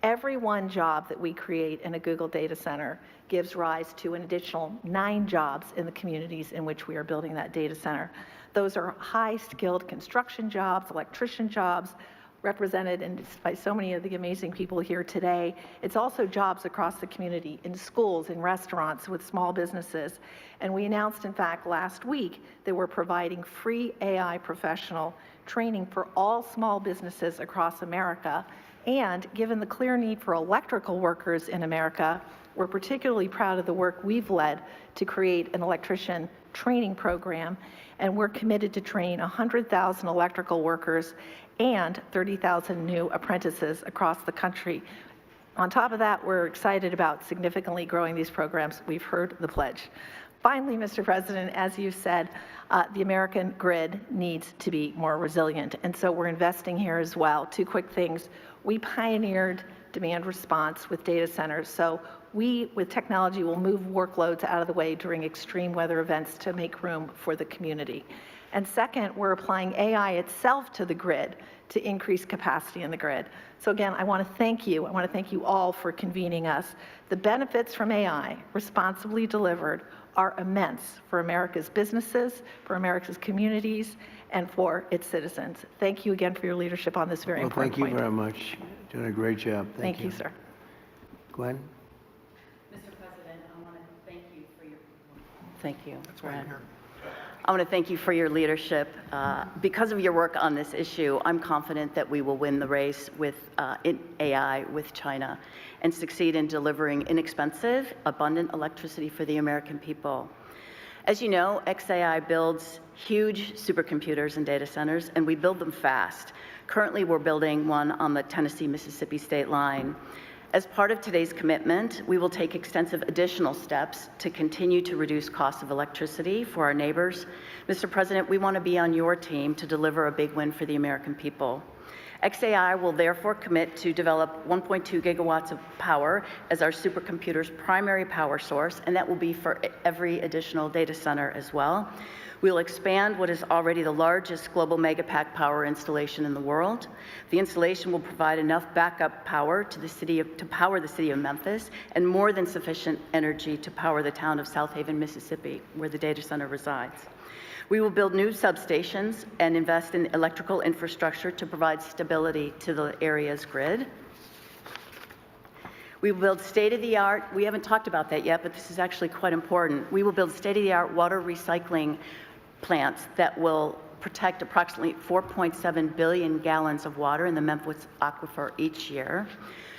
Every one job that we create in a Google data center gives rise to an additional 9 jobs in the communities in which we are building that data center. Those are high-skilled construction jobs, electrician jobs, represented by so many of the amazing people here today. It's also jobs across the community, in schools, in restaurants, with small businesses. And we announced, in fact, last week that we're providing free AI professional training for all small businesses across America. And given the clear need for electrical workers in America, We're particularly proud of the work we've led to create an electrician training program, and we're committed to train 100,000 electrical workers and 30,000 new apprentices across the country. On top of that, we're excited about significantly growing these programs. We've heard the pledge. Finally, Mr. President, as you said, the American grid needs to be more resilient, and so we're investing here as well. Two quick things. We pioneered demand response with data centers, so we, with technology, will move workloads out of the way during extreme weather events to make room for the community. And second, we're applying AI itself to the grid to increase capacity in the grid. So again, I want to thank you. I want to thank you all for convening us. The benefits from AI, responsibly delivered, are immense for America's businesses, for America's communities, and for its citizens. Thank you again for your leadership on this very important point. Thank you very much. Doing a great job. Thank you, sir. Gwen? Mr. President, I want to thank you for your... Thank you. That's right here. I want to thank you for your leadership. Because of your work on this issue, I'm confident that we will win the race with in AI with China and succeed in delivering inexpensive, abundant electricity for the American people. As you know, XAI builds huge supercomputers and data centers, and we build them fast. Currently, we're building one on the Tennessee-Mississippi state line. As part of today's commitment, we will take extensive additional steps to continue to reduce costs of electricity for our neighbors. Mr. President, we want to be on your team to deliver a big win for the American people. XAI will therefore commit to develop 1.2 gigawatts of power as our supercomputer's primary power source, and that will be for every additional data center as well. We'll expand what is already the largest global megapack power installation in the world. The installation will provide enough backup power to power the city of Memphis, and more than sufficient energy to power the town of South Haven, Mississippi, where the data center resides. We will build new substations and invest in electrical infrastructure to provide stability to the area's grid. We will build state-of-the-art, we haven't talked about that yet, but this is actually quite important. We will build state-of-the-art water recycling plants that will protect approximately 4.7 billion gallons of water in the Memphis aquifer each year.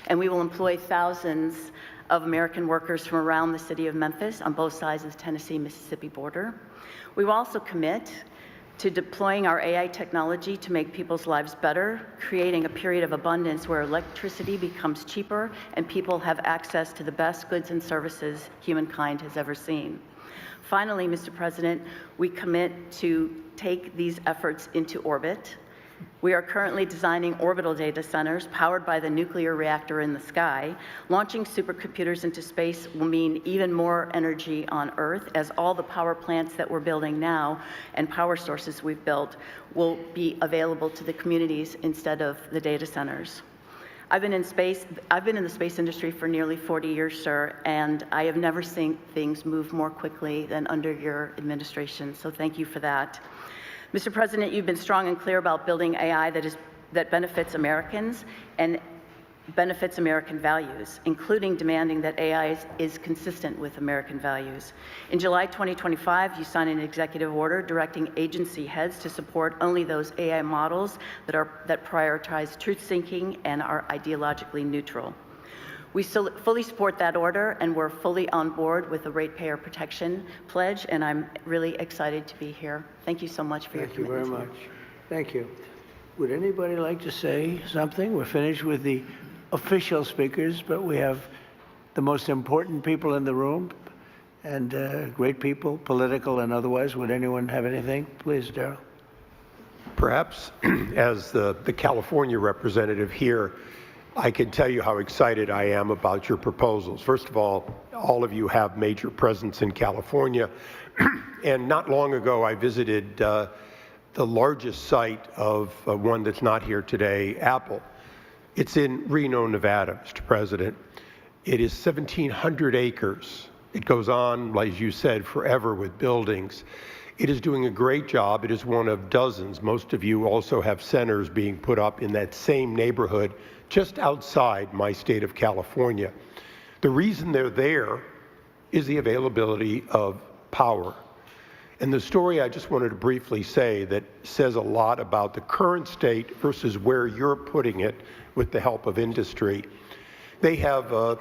And we will employ thousands of American workers from around the city of Memphis on both sides of the Tennessee-Mississippi border. We will also commit to deploying our AI technology to make people's lives better, creating a period of abundance where electricity becomes cheaper and people have access to the best goods and services humankind has ever seen. Finally, Mr. President, we commit to take these efforts into orbit. We are currently designing orbital data centers powered by the nuclear reactor in the sky. Launching supercomputers into space will mean even more energy on Earth, as all the power plants that we're building now and power sources we've built will be available to the communities instead of the data centers. I've been in the space industry for nearly 40 years, sir, and I have never seen things move more quickly than under your administration, so thank you for that. Mr. President, you've been strong and clear about building AI that benefits Americans and benefits American values, including demanding that AI is consistent with American values. In July 2025, you signed an executive order directing agency heads to support only those AI models that prioritize truth-seeking and are ideologically neutral. We still fully support that order, and we're fully on board with the Ratepayer Protection Pledge, and I'm really excited to be here. Thank you so much for your commitment. Thank you very much. Thank you. Would anybody like to say something? We're finished with the official speakers, but we have the most important people in the room, and great people, political and otherwise. Would anyone have anything? Please, Darrell. Perhaps as the California representative here, I can tell you how excited I am about your proposals. First of all of you have major presence in California. And not long ago, I visited the largest site of one that's not here today, Apple. It's in Reno, Nevada, Mr. President. It is 1,700 acres. It goes on, as you said, forever with buildings. It is doing a great job. It is one of dozens. Most of you also have centers being put up in that same neighborhood just outside my state of California. The reason they're there is the availability of power. And the story I just wanted to briefly say that says a lot about the current state versus where you're putting it with the help of industry. They have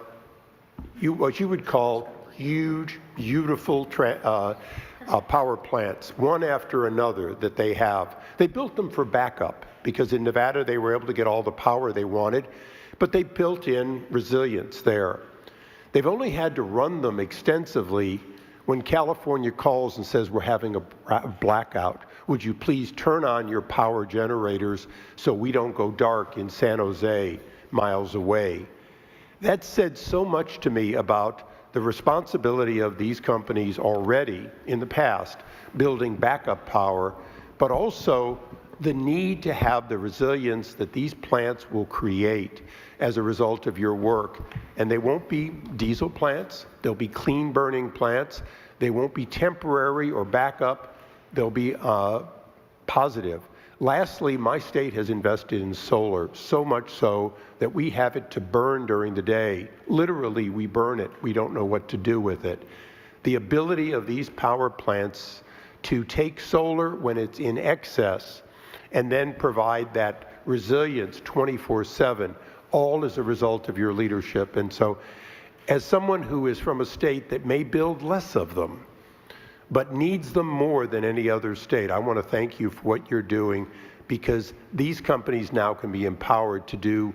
what you would call huge, beautiful power plants, one after another that they have. They built them for backup because in Nevada they were able to get all the power they wanted, but they built in resilience there. They've only had to run them extensively when California calls and says we're having a blackout. Would you please turn on your power generators so we don't go dark in San Jose, miles away? That said so much to me about the responsibility of these companies already in the past building backup power, but also the need to have the resilience that these plants will create as a result of your work. And they won't be diesel plants, they'll be clean burning plants, they won't be temporary or backup, they'll be positive. Lastly, my state has invested in solar, so much so that we have it to burn during the day. Literally, we burn it. We don't know what to do with it. The ability of these power plants to take solar when it's in excess and then provide that resilience 24/7, all as a result of your leadership. And so, as someone who is from a state that may build less of them, but needs them more than any other state, I want to thank you for what you're doing, because these companies now can be empowered to do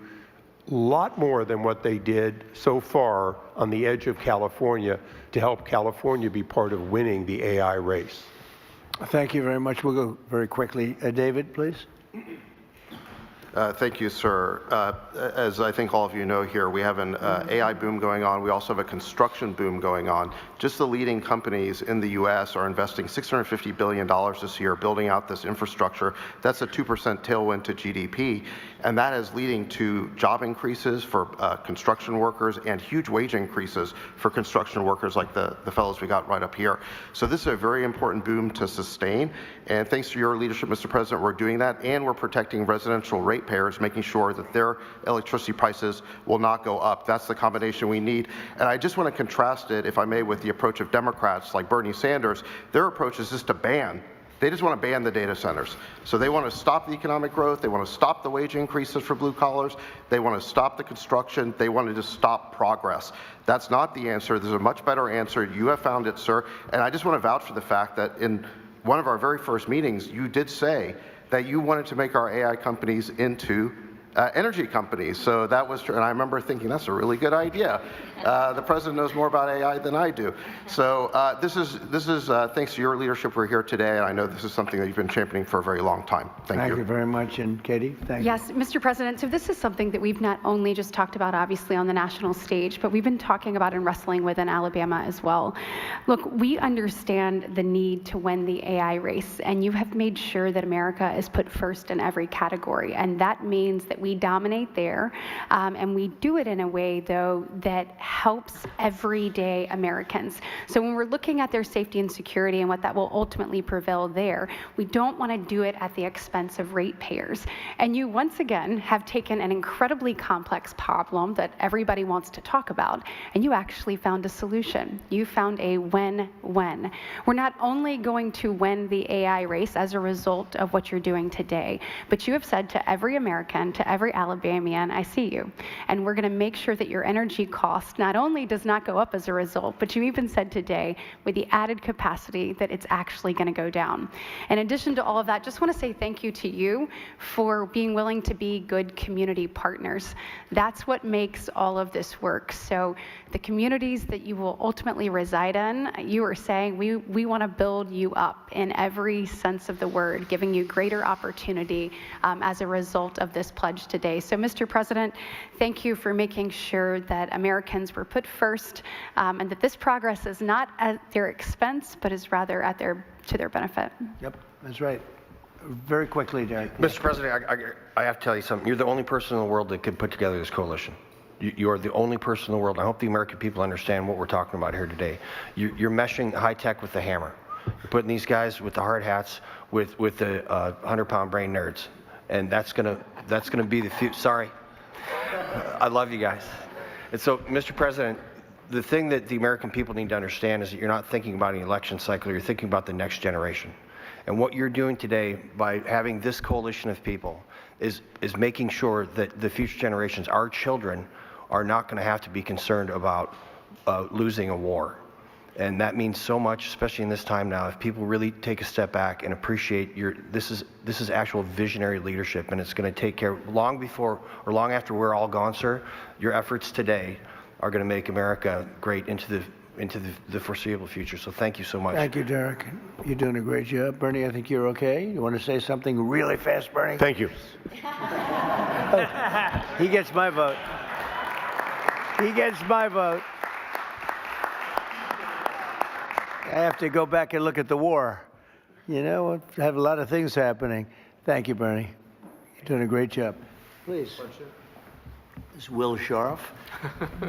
a lot more than what they did so far on the edge of California to help California be part of winning the AI race. Thank you very much. We'll go very quickly. David, please. Thank you, sir. As I think all of you know here, we have an AI boom going on. We also have a construction boom going on. Just the leading companies in the U.S. are investing $650 billion this year building out this infrastructure. That's a 2% tailwind to GDP, and that is leading to job increases for construction workers and huge wage increases for construction workers like the fellows we got right up here. So this is a very important boom to sustain, and thanks to your leadership, Mr. President, we're doing that, and we're protecting residential ratepayers, making sure that their electricity prices will not go up. That's the combination we need. And I just want to contrast it, if I may, with the approach of Democrats like Bernie Sanders. Their approach is just to ban. They just want to ban the data centers. So they want to stop the economic growth. They want to stop the wage increases for blue collars. They want to stop the construction. They want to just stop progress. That's not the answer. There's a much better answer. You have found it, sir. And I just want to vouch for the fact that in one of our very first meetings, you did say that you wanted to make our AI companies into energy companies. So that was true. And I remember thinking, that's a really good idea. The president knows more about AI than I do. So this is thanks to your leadership, we're here today. And I know this is something that you've been championing for a very long time. Thank you. Thank you very much. And Katie, thank you. Yes, Mr. President, so this is something that we've not only just talked about, obviously, on the national stage, but we've been talking about and wrestling with in Alabama as well. Look, we understand the need to win the AI race, and you have made sure that America is put first in every category. And that means that we dominate there, and we do it in a way, though, that helps everyday Americans. So when we're looking at their safety and security and what that will ultimately prevail there, we don't want to do it at the expense of ratepayers. And you, once again, have taken an incredibly complex problem that everybody wants to talk about, and you actually found a solution. You found a win-win. We're not only going to win the AI race as a result of what you're doing today, but you have said to every American, to every Alabamian, I see you. And we're going to make sure that your energy cost not only does not go up as a result, but you even said today with the added capacity that it's actually going to go down. In addition to all of that, just want to say thank you to you for being willing to be good community partners. That's what makes all of this work. So the communities that you will ultimately reside in, you are saying we want to build you up in every sense of the word, giving you greater opportunity as a result of this pledge today. So, Mr. President, thank you for making sure that Americans were put first, and that this progress is not at their expense, but is rather at to their benefit. Yep, that's right. Very quickly, Derek. Mr. President, I have to tell you something. You're the only person in the world that could put together this coalition. You are the only person in the world. I hope the American people understand what we're talking about here today. You're meshing high tech with the hammer. You're putting these guys with the hard hats with the 100-pound brain nerds, and that's gonna be the future. Sorry, I love you guys. And so, Mr. President, the thing that the American people need to understand is that you're not thinking about an election cycle. You're thinking about the next generation. And what you're doing today by having this coalition of people is making sure that the future generations, our children, are not going to have to be concerned about losing a war. And that means so much, especially in this time now. If people really take a step back and appreciate this is actual visionary leadership, and it's going to take care long before or long after we're all gone, sir. Your efforts today are going to make America great into the foreseeable future. So thank you so much. Thank you, Derek. You're doing a great job. Bernie, I think you're okay. You want to say something really fast, Bernie? Thank you. He gets my vote. He gets my vote. I have to go back and look at the war. You know, we have a lot of things happening. Thank you, Bernie. You're doing a great job. Please. This is Will Sheriff.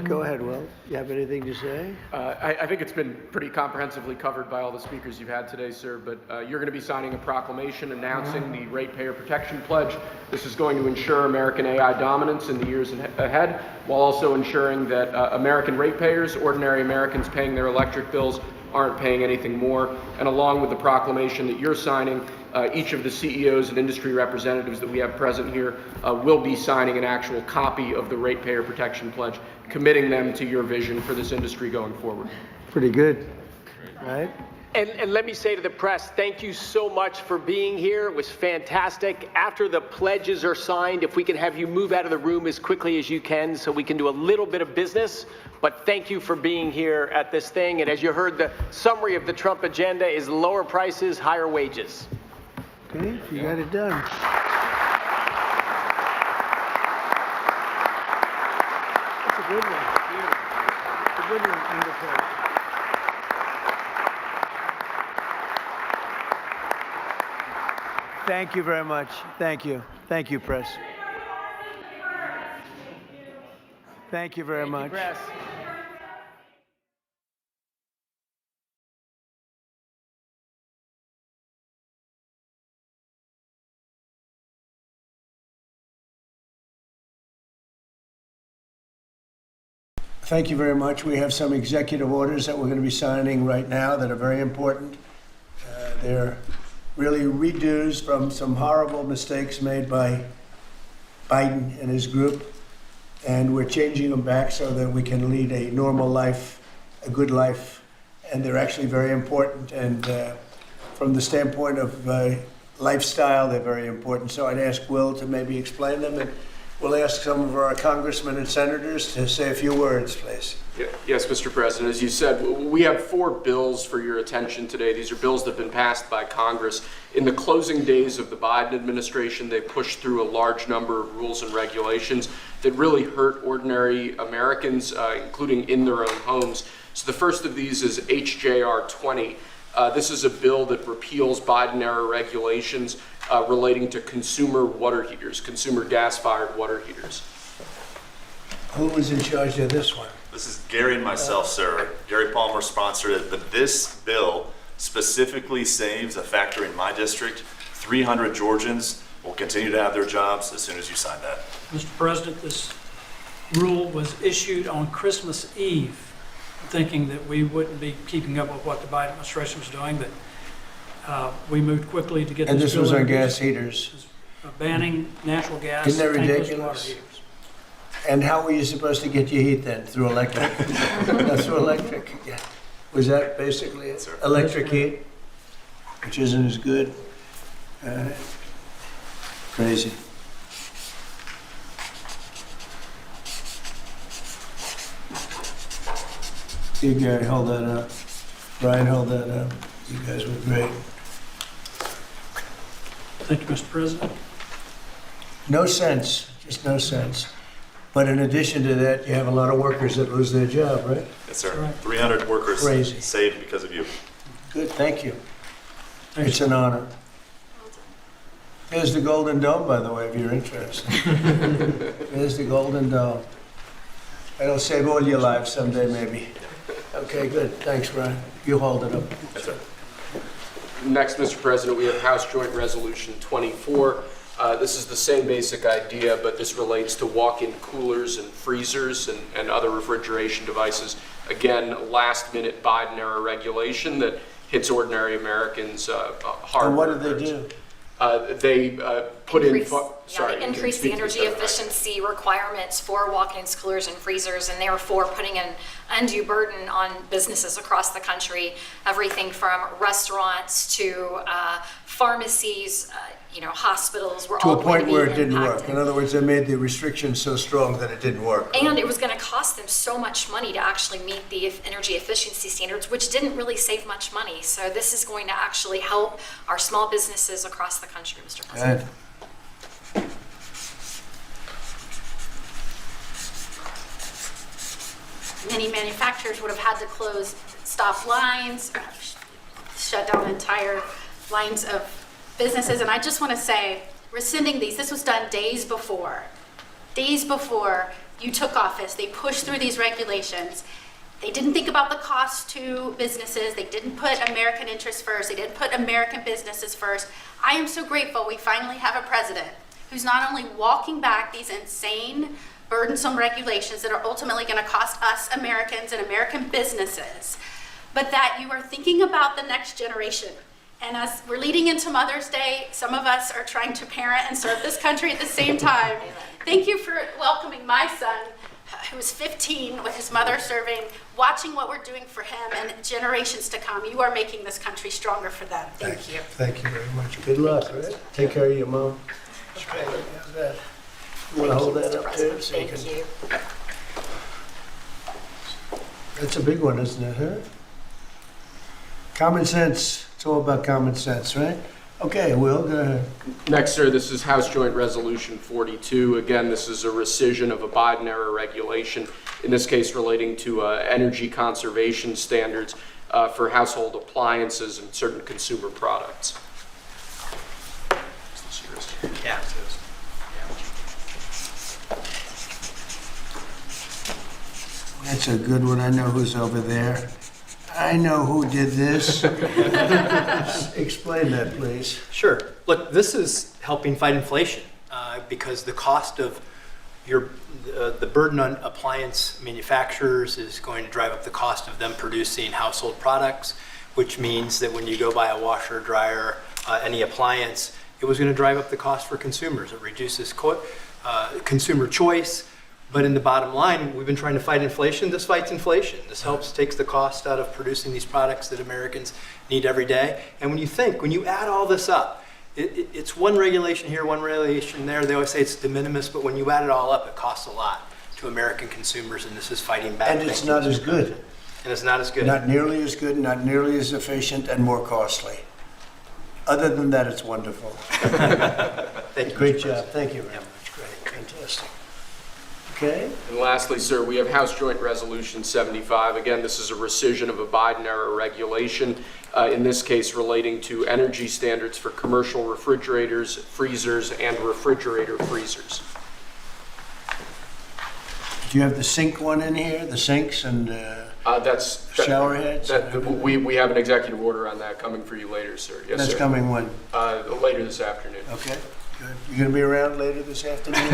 Go ahead, Will. You have anything to say? I think it's been pretty comprehensively covered by all the speakers you've had today, sir, but you're going to be signing a proclamation announcing the Ratepayer Protection Pledge. This is going to ensure American AI dominance in the years ahead, while also ensuring that American ratepayers, ordinary Americans paying their electric bills, aren't paying anything more. And along with the proclamation that you're signing, each of the CEOs and industry representatives that we have present here will be signing an actual copy of the Ratepayer Protection Pledge, committing them to your vision for this industry going forward. Pretty good, right? And let me say to the press, thank you so much for being here. It was fantastic. After the pledges are signed, if we can have you move out of the room as quickly as you can so we can do a little bit of business. But thank you for being here at this thing. And as you heard, the summary of the Trump agenda is lower prices, higher wages. Okay, you got it done. That's a good one. It's a good one, Antifa. Thank you very much. Thank you. Thank you, press. Thank you very much. Press. Thank you very much. We have some executive orders that we're going to be signing right now that are very important. They're really redos from some horrible mistakes made by Biden and his group, and we're changing them back so that we can lead a normal life, a good life, and they're actually very important. And from the standpoint of lifestyle, they're very important. So I'd ask Will to maybe explain them, and we'll ask some of our congressmen and senators to say a few words, please. Yes, Mr. President. As you said, we have 4 bills for your attention today. These are bills that have been passed by Congress. In the closing days of the Biden administration, they pushed through a large number of rules and regulations that really hurt ordinary Americans, including in their own homes. So the first of these is HJR 20. This is a bill that repeals Biden-era regulations relating to consumer water heaters, consumer gas-fired water heaters. Who was in charge of this one? This is Gary and myself, sir. Gary Palmer sponsored it, but this bill specifically saves a factory in my district. 300 Georgians will continue to have their jobs as soon as you sign that. Mr. President, this rule was issued on Christmas Eve, thinking that we wouldn't be keeping up with what the Biden administration was doing, but we moved quickly to get And this this was bill on introduced. gas heaters. Banning natural gas. Isn't that tankless water ridiculous? heaters. And how were you supposed to get your heat then? Through electric? That's through electric. Yeah. Was that basically it? Electric heat, which isn't as good. Crazy. You Gary, hold that up. Brian, hold that up. You guys were great. Thank you, Mr. President. No sense, just no sense. But in addition to that, you have a lot of workers that lose their job, right? Yes, sir. 300 workers Crazy. saved because of you. Good, thank you. It's an honor. There's the Golden Dome, by the way, if you're interested. There's the Golden Dome. It'll save all your lives someday, maybe. Okay, good. Thanks, Brian. You hold it up. Yes, sir. Next, Mr. President, we have House Joint Resolution 24. This is the same basic idea, but this relates to walk-in coolers and freezers and other refrigeration devices. Again, last-minute Biden-era regulation that hits ordinary Americans hard. And what do they do? They put increase, in. they increase the energy efficiency requirements for walk-ins, coolers, and freezers, and therefore putting an undue burden on businesses across the country. Everything from restaurants to pharmacies, hospitals were To all a going point to where be it didn't impacted. work. In other words, they made the restrictions so strong that it didn't work. And it was going to cost them so much money to actually meet the energy efficiency standards, which didn't really save much money. So this is going to actually help our small businesses across the country, Mr. President. Good. Many manufacturers would have had to stop lines, or shut down entire lines of businesses. And I just want to say, rescinding these, this was done days before you took office. They pushed through these regulations. They didn't think about the cost to businesses. They didn't put American interests first. They didn't put American businesses first. I am so grateful we finally have a president who's not only walking back these insane, burdensome regulations that are ultimately going to cost us Americans and American businesses, but that you are thinking about the next generation. And as we're leading into Mother's Day, some of us are trying to parent and serve this country at the same time. Thank you for welcoming my son, who is 15, with his mother serving, watching what we're doing for him and generations to come. You are making this country stronger for them. Thank you. Thank you very much. Good luck, right? Take care of your mom. Okay, how's that? You want to hold that up there? So you Thank can... you. That's a big one, isn't it, huh? Common sense. It's all about common sense, right? Okay, Will, go ahead. Next, sir, this is House Joint Resolution 42. Again, this is a rescission of a Biden-era regulation, in this case relating to energy conservation standards for household appliances and certain consumer products. Yeah. That's a good one. I know who's over there. I know who did this. Explain that, please. Sure. Look, this is helping fight inflation because the cost of the burden on appliance manufacturers is going to drive up the cost of them producing household products, which means that when you go buy a washer, dryer, any appliance, it was going to drive up the cost for consumers. It reduces consumer choice. But in the bottom line, we've been trying to fight inflation. This fights inflation. This takes the cost out of producing these products that Americans need every day. And when you add all this up, it's one regulation here, one regulation there. They always say it's de minimis, but when you add it all up, it costs a lot to American consumers, and this is fighting back. And it's not as good. And it's not as good. Not nearly as good, not nearly as efficient, and more costly. Other than that, it's wonderful. Thank you. Great job. Thank you very much. Great. Fantastic. Okay. And lastly, sir, we have House Joint Resolution 75. Again, this is a rescission of a Biden-era regulation, in this case relating to energy standards for commercial refrigerators, freezers, and refrigerator freezers. Do you have the sink one in here? The sinks and shower heads? We have an executive order on that coming for you later, sir. Yes, That's sir. coming when? Later this afternoon. Okay, good. You going to be around later this afternoon?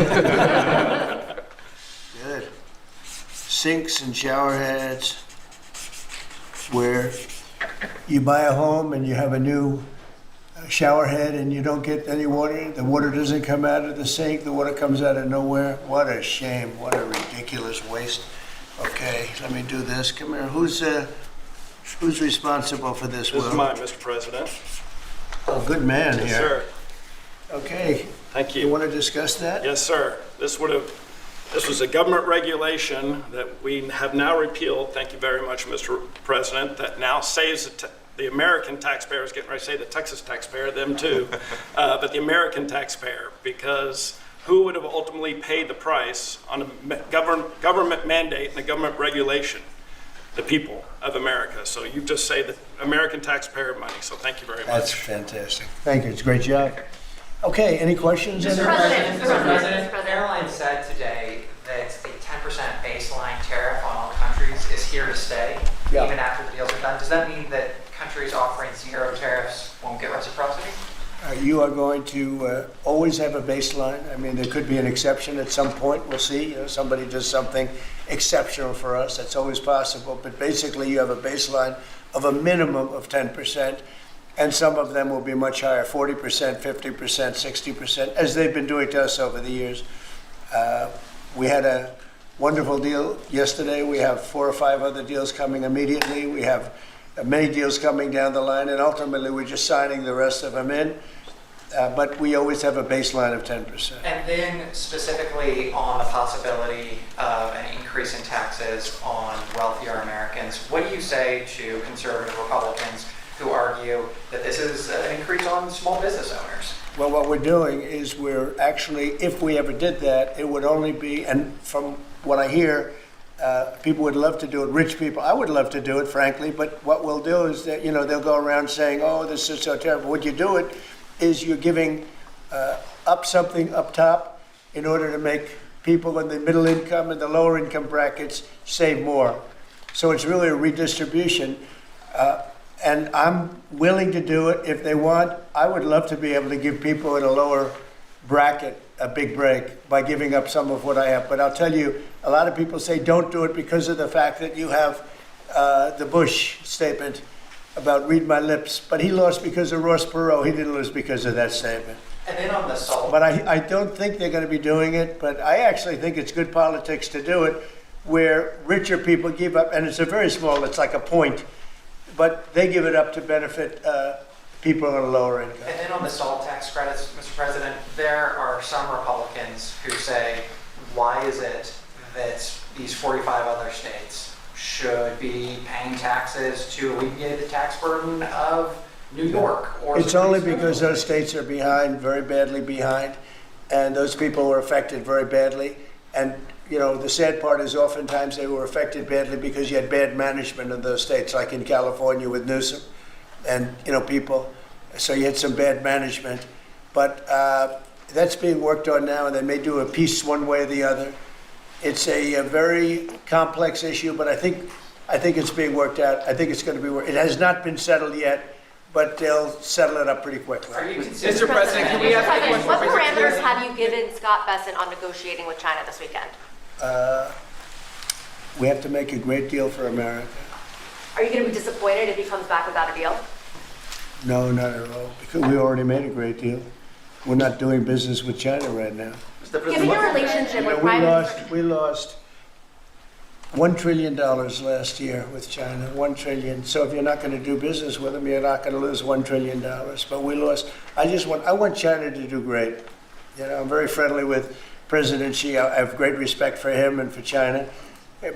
Good. Sinks and shower heads, where you buy a home and you have a new shower head and you don't get any water. The water doesn't come out of the sink. The water comes out of nowhere. What a shame. What a ridiculous waste. Okay, let me do this. Come here. Who's responsible for this, Will? This is mine, Mr. President. Oh, good man Yes, here. sir. Okay. Thank you. You want to discuss that? Yes, sir. This was a government regulation that we have now repealed. Thank you very much, Mr. President. That now saves the American taxpayer. I was getting ready to say the Texas taxpayer, them too, but the American taxpayer, because who would have ultimately paid the price on a government mandate and a government regulation? The people of America. So you just saved the American taxpayer money. So thank you very much. That's fantastic. Thank you. It's a great job. Okay, any questions? Mr. President, airlines said today that the 10% baseline tariff on all countries is here to stay, even after the deals are done. Does that mean that countries offering zero tariffs won't get reciprocity? You are going to always have a baseline. I mean, there could be an exception at some point. We'll see. Somebody does something exceptional for us. That's always possible. But basically, you have a baseline of a minimum of 10%. And some of them will be much higher, 40%, 50%, 60%, as they've been doing to us over the years. We had a wonderful deal yesterday. We have 4 or 5 other deals coming immediately. We have many deals coming down the line, and ultimately we're just signing the rest of them in. But we always have a baseline of 10%. And then specifically on the possibility of an increase in taxes on wealthier Americans, what do you say to conservative Republicans who argue that this is an increase on small business owners? Well, what we're doing is we're actually, if we ever did that, it would only be, and from what I hear, people would love to do it, rich people. I would love to do it, frankly, but what we'll do is that, they'll go around saying, oh, this is so terrible. Would you do it? Is you're giving up something up top in order to make people in the middle income and the lower income brackets save more. So it's really a redistribution. And I'm willing to do it if they want. I would love to be able to give people in a lower bracket a big break by giving up some of what I have. But I'll tell you, a lot of people say don't do it because of the fact that you have the Bush statement about read my lips, but he lost because of Ross Perot. He didn't lose because of that statement. And then on the SALT. But I don't think they're going to be doing it, but I actually think it's good politics to do it where richer people give up, and it's a very small, it's like a point, but they give it up to benefit people on a lower income. And then on the SALT tax credits, Mr. President, there are some Republicans who say, why is it that these 45 other states should be paying taxes to alleviate the tax burden of New York? Or it's only because those states are behind, very badly behind, and those people were affected very badly. And, the sad part is oftentimes they were affected badly because you had bad management in those states, like in California with Newsom and, people. So you had some bad management. But that's being worked on now, and they may do a piece one way or the other. It's a very complex issue, but I think it's being worked out. I think it's going to be worked. It has not been settled yet, but they'll settle it up pretty quickly. Mr. President, can we ask a question? What parameters have you given Scott Bessent on negotiating with China this weekend? We have to make a great deal for America. Are you going to be disappointed if he comes back without a deal? No, not at all, because we already made a great deal. We're not doing business with China right now. Given your relationship with we lost $1 trillion last year with China, $1 trillion. So if you're not going to do business with them, you're not going to lose $1 trillion. But we lost. I want China to do great. I'm very friendly with President Xi. I have great respect for him and for China.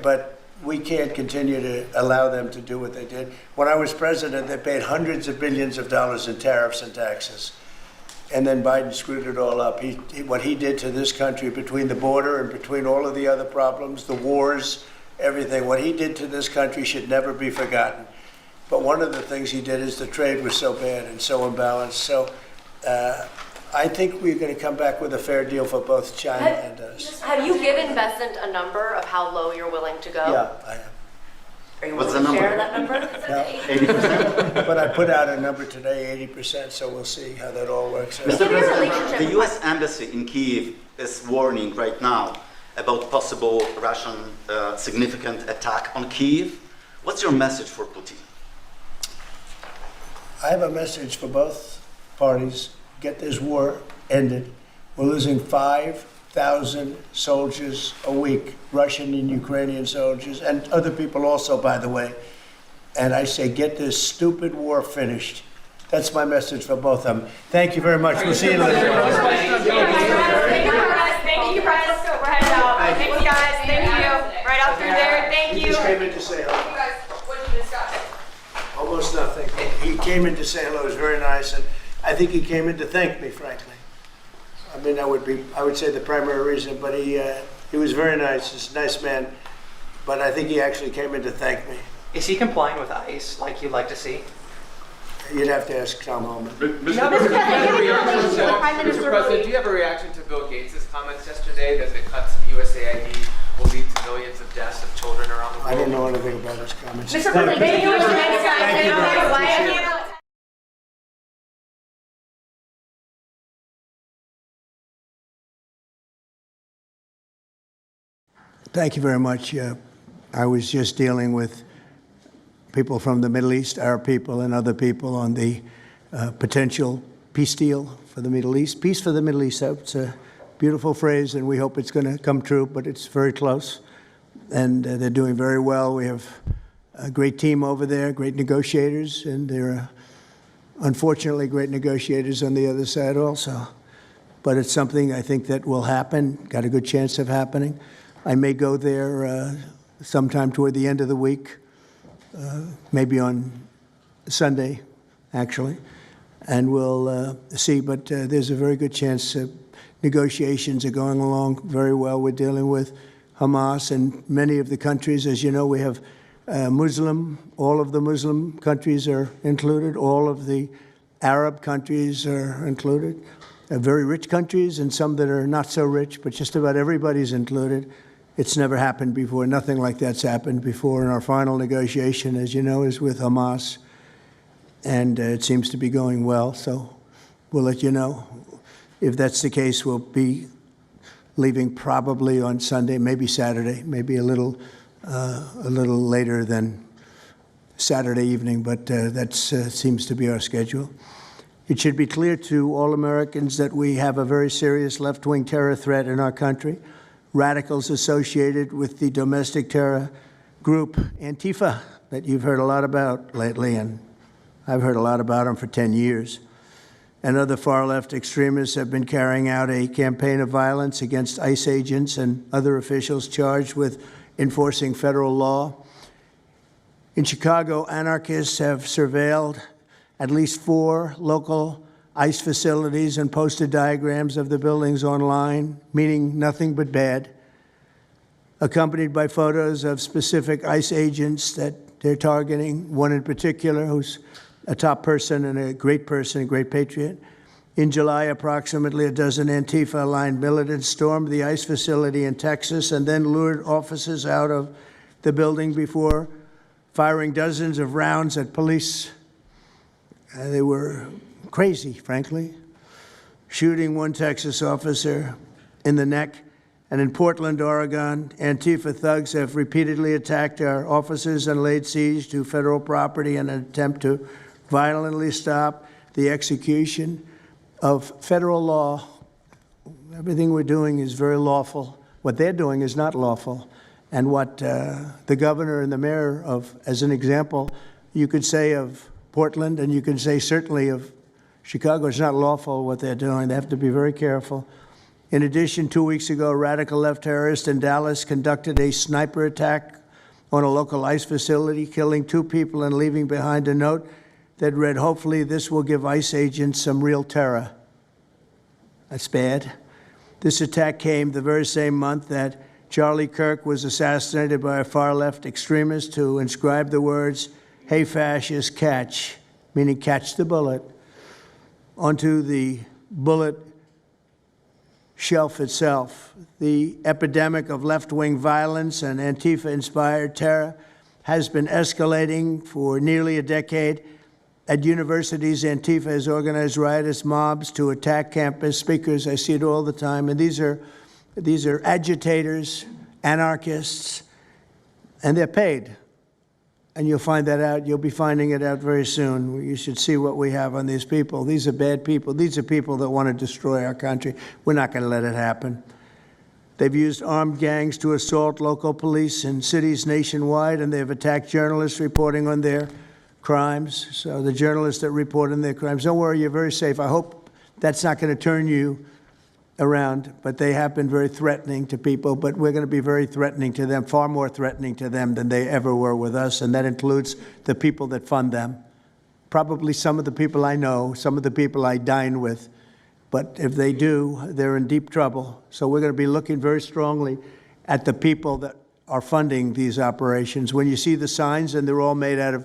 But we can't continue to allow them to do what they did. When I was president, they paid hundreds of billions of dollars in tariffs and taxes. And then Biden screwed it all up. What he did to this country between the border and between all of the other problems, the wars, everything, what he did to this country should never be forgotten. But one of the things he did is the trade was so bad and so imbalanced. So I think we're going to come back with a fair deal for both China and us. Have you given Bessent a number of how low you're willing to go? Yeah, I have. Are you willing to share that number? No. 80%. But I put out a number today, 80%, so we'll see how that all works out. Mr. President, the U.S. Embassy in Kyiv is warning right now about possible Russian significant attack on Kyiv. What's your message for Putin? I have a message for both parties. Get this war ended. We're losing 5,000 soldiers a week, Russian and Ukrainian soldiers, and other people also, by the way. And I say, get this stupid war finished. That's my message for both of them. Thank you very much. We'll see you later. Thank you, Press. We're heading out. Thanks, guys. Thank you. Right out through there. Thank you. He just came in to say hello. You guys, what did you discuss? Almost nothing. He came in to say hello. It was very nice, and I think he came in to thank me, frankly. I mean, I would say the primary reason, but he was very nice. He's a nice man, but I think he actually came in to thank me. Is he complying with ICE like you'd like to see? You'd have to ask Tom Homan. Mr. President, do you have a reaction to Bill Gates' comments yesterday that the cuts of USAID will lead to millions of deaths of children around the world? I don't know anything about his comments. Mr. President, thank you. Thank you very much. Thank you very much. I was just dealing with people from the Middle East, our people and other people on the potential peace deal for the Middle East. Peace for the Middle East, that's a beautiful phrase, and we hope it's going to come true, but it's very close. And they're doing very well. We have a great team over there, great negotiators, and there are unfortunately great negotiators on the other side also. But it's something I think that will happen, got a good chance of happening. I may go there sometime toward the end of the week, maybe on Sunday, actually, and we'll see. But there's a very good chance negotiations are going along very well. We're dealing with Hamas and many of the countries. As you know, we have all of the Muslim countries are included. All of the Arab countries are included. Very rich countries and some that are not so rich, but just about everybody's included. It's never happened before. Nothing like that's happened before. And our final negotiation, as you know, is with Hamas. And it seems to be going well. So we'll let you know. If that's the case, we'll be leaving probably on Sunday, maybe Saturday, maybe a little later than Saturday evening, but that seems to be our schedule. It should be clear to all Americans that we have a very serious left-wing terror threat in our country. Radicals associated with the domestic terror group Antifa that you've heard a lot about lately, and I've heard a lot about them for 10 years. And other far-left extremists have been carrying out a campaign of violence against ICE agents and other officials charged with enforcing federal law. In Chicago, anarchists have surveilled at least 4 local ICE facilities and posted diagrams of the buildings online, meaning nothing but bad, accompanied by photos of specific ICE agents that they're targeting, one in particular who's a top person and a great patriot. In July, approximately a dozen Antifa-aligned militants stormed the ICE facility in Texas and then lured officers out of the building before firing dozens of rounds at police. They were crazy, frankly, shooting one Texas officer in the neck. And in Portland, Oregon, Antifa thugs have repeatedly attacked our officers and laid siege to federal property in an attempt to violently stop the execution of federal law. Everything we're doing is very lawful. What they're doing is not lawful. And what the governor and the mayor of, as an example, you could say of Portland, and you can say certainly of Chicago, it's not lawful what they're doing. They have to be very careful. In addition, 2 weeks ago, a radical left terrorist in Dallas conducted a sniper attack on a local ICE facility, killing 2 people and leaving behind a note that read, "Hopefully this will give ICE agents some real terror." That's bad. This attack came the very same month that Charlie Kirk was assassinated by a far-left extremist who inscribed the words, "Hey, fascist, catch," meaning catch the bullet, onto the bullet shelf itself. The epidemic of left-wing violence and Antifa-inspired terror has been escalating for nearly a decade. At universities, Antifa has organized riotous mobs to attack campus speakers. I see it all the time. And these are agitators, anarchists, and they're paid. And you'll find that out. You'll be finding it out very soon. You should see what we have on these people. These are bad people. These are people that want to destroy our country. We're not going to let it happen. They've used armed gangs to assault local police in cities nationwide, and they've attacked journalists reporting on their crimes. So the journalists that report on their crimes, don't worry, you're very safe. I hope that's not going to turn you around, but they have been very threatening to people, but we're going to be very threatening to them, far more threatening to them than they ever were with us, and that includes the people that fund them. Probably some of the people I know, some of the people I dine with, but if they do, they're in deep trouble. So we're going to be looking very strongly at the people that are funding these operations. When you see the signs, and they're all made out of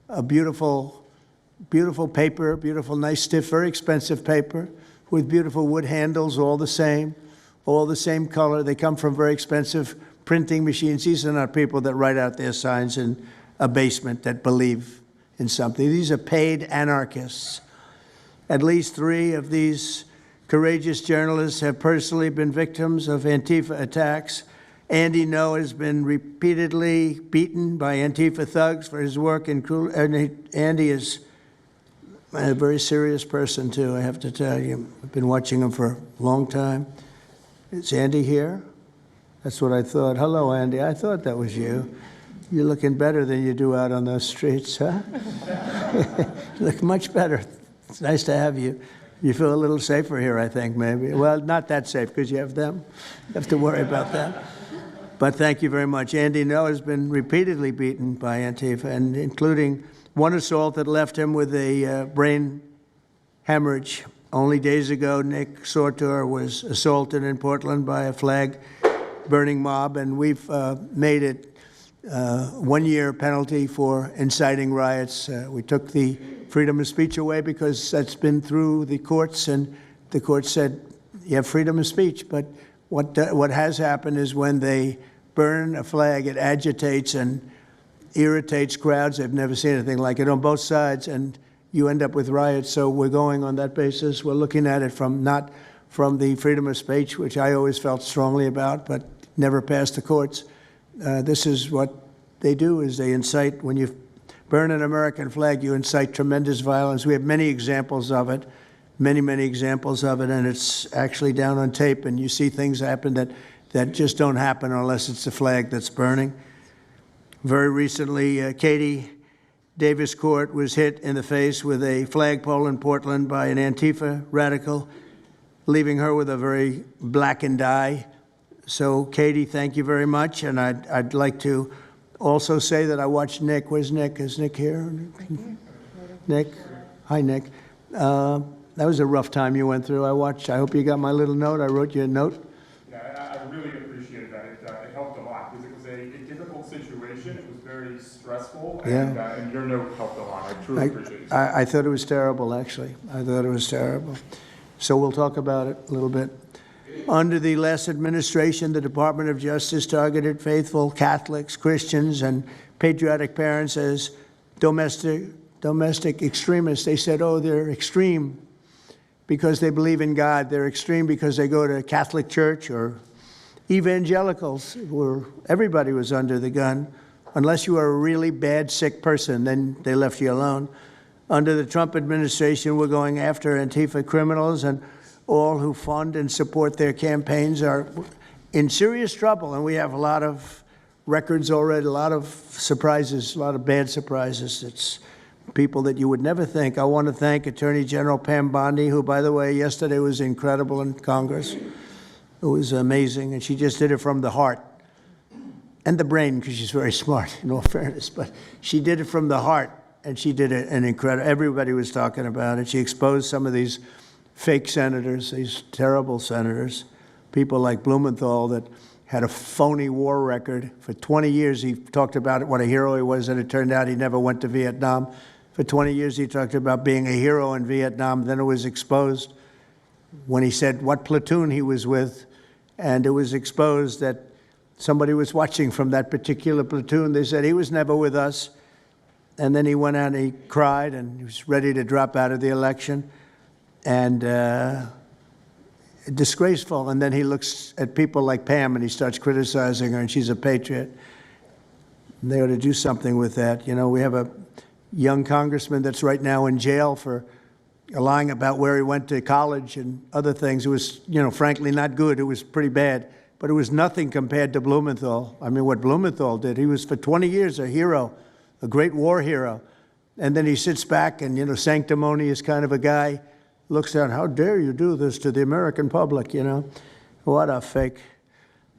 a beautiful, beautiful paper, beautiful, nice, stiff, very expensive paper, with beautiful wood handles, all the same color. They come from very expensive printing machines. These are not people that write out their signs in a basement that believe in something. These are paid anarchists. At least 3 of these courageous journalists have personally been victims of Antifa attacks. Andy Ngo has been repeatedly beaten by Antifa thugs for his work in Andy is a very serious person, too, I have to tell you. I've been watching him for a long time. Is Andy here? That's what I thought. Hello, Andy. I thought that was you. You're looking better than you do out on those streets, huh? You look much better. It's nice to have you. You feel a little safer here, I think, maybe. Well, not that safe, because you have them. You have to worry about that. But thank you very much. Andy Ngo has been repeatedly beaten by Antifa, and including one assault that left him with a brain hemorrhage. Only days ago, Nick Sortor was assaulted in Portland by a flag-burning mob, and we've made it 1 year penalty for inciting riots. We took the freedom of speech away because that's been through the courts, and the court said you have freedom of speech. But what has happened is when they burn a flag, it agitates and irritates crowds. I've never seen anything like it on both sides, and you end up with riots. So we're going on that basis. We're looking at it not from the freedom of speech, which I always felt strongly about, but never passed the courts. This is what they do, is they incite. When you burn an American flag, you incite tremendous violence. We have many examples of it, many examples of it, and it's actually down on tape, and you see things happen that just don't happen unless it's the flag that's burning. Very recently, Katie Davis Court was hit in the face with a flagpole in Portland by an Antifa radical, leaving her with a very blackened eye. So, Katie, thank you very much. And I'd like to also say that I watched Nick. Where's Nick? Is Nick here? Nick? Hi, Nick. That was a rough time you went through. I hope you got my little note. I wrote you a note. Yeah, I really appreciate that. It helped a lot because it was a difficult situation. It was very stressful, and your note helped a lot. I truly appreciate it. I thought it was terrible, actually. I thought it was terrible. So we'll talk about it a little bit. Under the last administration, the Department of Justice targeted faithful Catholics, Christians, and patriotic parents as domestic extremists. They said, oh, they're extreme because they believe in God. They're extreme because they go to Catholic church, or evangelicals, where everybody was under the gun. Unless you were a really bad, sick person, then they left you alone. Under the Trump administration, we're going after Antifa criminals, and all who fund and support their campaigns are in serious trouble. And we have a lot of records already, a lot of surprises, a lot of bad surprises. It's people that you would never think. I want to thank Attorney General Pam Bondi, who, by the way, yesterday was incredible in Congress. It was amazing, and she just did it from the heart and the brain, because she's very smart, in all fairness. But she did it from the heart, and she did it an incredible. Everybody was talking about it. She exposed some of these fake senators, these terrible senators, people like Blumenthal that had a phony war record. For 20 years, he talked about what a hero he was, and it turned out he never went to Vietnam. For 20 years, he talked about being a hero in Vietnam. Then it was exposed when he said what platoon he was with, and it was exposed that somebody was watching from that particular platoon. They said he was never with us. And then he went out and he cried, and he was ready to drop out of the election. And disgraceful. And then he looks at people like Pam and he starts criticizing her, and she's a patriot. And they ought to do something with that. You know, we have a young congressman that's right now in jail for lying about where he went to college and other things. It was, you know, frankly not good. It was pretty bad. But it was nothing compared to Blumenthal. I mean, what Blumenthal did, he was for 20 years a hero, a great war hero. And then he sits back and, you know, sanctimonious kind of a guy, looks down, how dare you do this to the American public, you know? What a fake.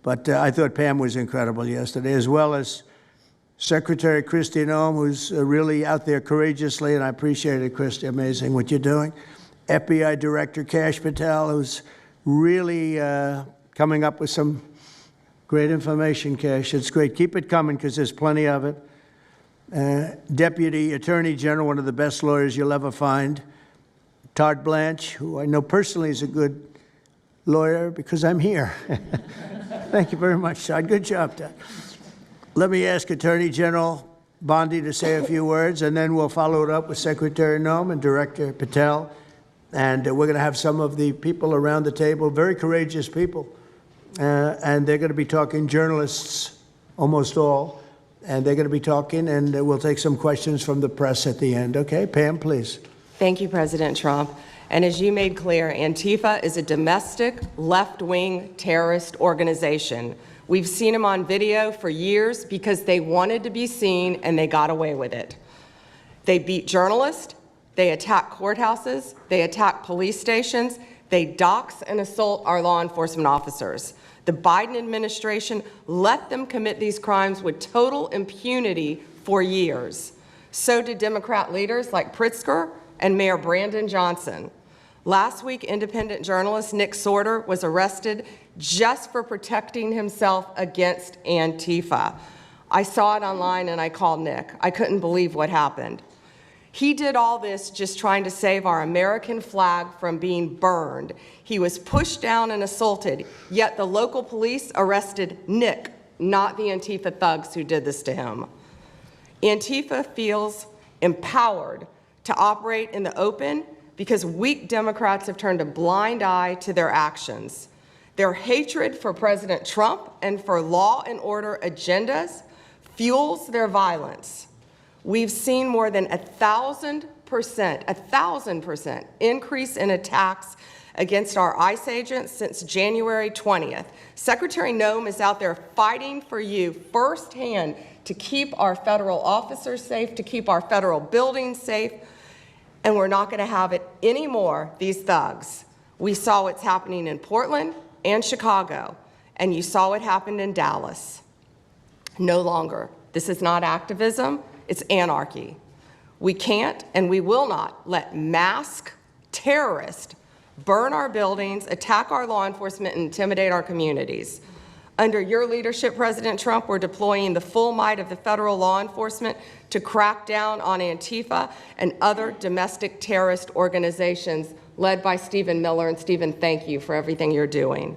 But I thought Pam was incredible yesterday, as well as Secretary Kristi Noem, who's really out there courageously, and I appreciate it, Kristi, amazing what you're doing. FBI Director Kash Patel, who's really coming up with some great information, Kash. It's great. Keep it coming, because there's plenty of it. Deputy Attorney General, one of the best lawyers you'll ever find, Todd Blanche, who I know personally is a good lawyer because I'm here. Thank you very much, Todd. Good job, Todd. Let me ask Attorney General Bondi to say a few words, and then we'll follow it up with Secretary Noem and Director Patel. And we're going to have some of the people around the table, very courageous people, and they're going to be talking, journalists, almost all, and they're going to be talking, and we'll take some questions from the press at the end. Okay, Pam, please. Thank you, President Trump. And as you made clear, Antifa is a domestic left-wing terrorist organization. We've seen them on video for years because they wanted to be seen and they got away with it. They beat journalists, they attack courthouses, they attack police stations, they dox and assault our law enforcement officers. The Biden administration let them commit these crimes with total impunity for years. So did Democrat leaders like Pritzker and Mayor Brandon Johnson. Last week, independent journalist Nick Sorter was arrested just for protecting himself against Antifa. I saw it online and I called Nick. I couldn't believe what happened. He did all this just trying to save our American flag from being burned. He was pushed down and assaulted, yet the local police arrested Nick, not the Antifa thugs who did this to him. Antifa feels empowered to operate in the open because weak Democrats have turned a blind eye to their actions. Their hatred for President Trump and for law and order agendas fuels their violence. We've seen more than 1,000% increase in attacks against our ICE agents since January 20th. Secretary Noem is out there fighting for you firsthand to keep our federal officers safe, to keep our federal buildings safe, and we're not going to have it anymore, these thugs. We saw what's happening in Portland and Chicago, and you saw what happened in Dallas. No longer. This is not activism, it's anarchy. We can't and we will not let masked terrorists burn our buildings, attack our law enforcement, and intimidate our communities. Under your leadership, President Trump, we're deploying the full might of the federal law enforcement to crack down on Antifa and other domestic terrorist organizations led by Stephen Miller. And Stephen, thank you for everything you're doing.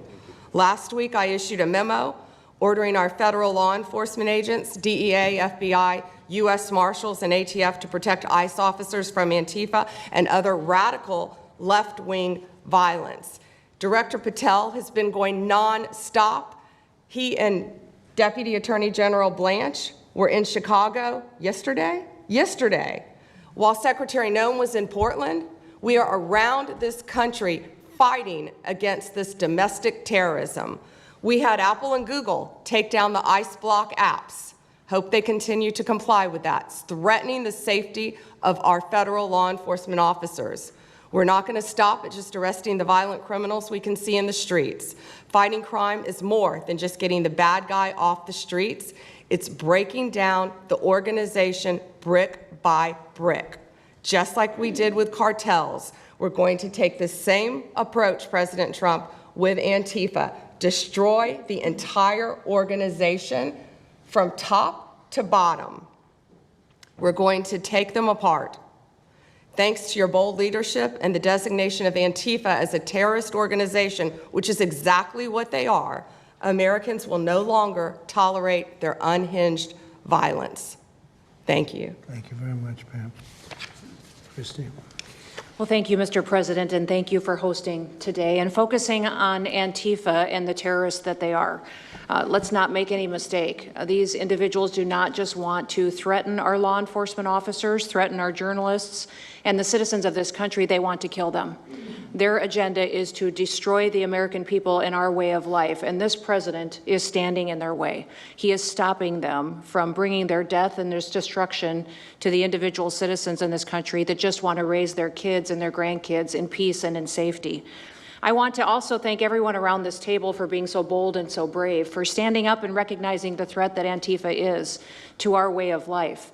Last week, I issued a memo ordering our federal law enforcement agents, DEA, FBI, U.S. Marshals, and ATF to protect ICE officers from Antifa and other radical left-wing violence. Director Patel has been going nonstop. He and Deputy Attorney General Blanche were in Chicago yesterday. While Secretary Noem was in Portland, we are around this country fighting against this domestic terrorism. We had Apple and Google take down the ICE block apps. Hope they continue to comply with that. It's threatening the safety of our federal law enforcement officers. We're not going to stop at just arresting the violent criminals we can see in the streets. Fighting crime is more than just getting the bad guy off the streets. It's breaking down the organization brick by brick. Just like we did with cartels, we're going to take the same approach, President Trump, with Antifa. Destroy the entire organization from top to bottom. We're going to take them apart. Thanks to your bold leadership and the designation of Antifa as a terrorist organization, which is exactly what they are, Americans will no longer tolerate their unhinged violence. Thank you. Thank you very much, Pam. Christine. Well, thank you, Mr. President, and thank you for hosting today and focusing on Antifa and the terrorists that they are. Let's not make any mistake. These individuals do not just want to threaten our law enforcement officers, threaten our journalists, and the citizens of this country. They want to kill them. Their agenda is to destroy the American people and our way of life, and this president is standing in their way. He is stopping them from bringing their death and their destruction to the individual citizens in this country that just want to raise their kids and their grandkids in peace and in safety. I want to also thank everyone around this table for being so bold and so brave, for standing up and recognizing the threat that Antifa is to our way of life.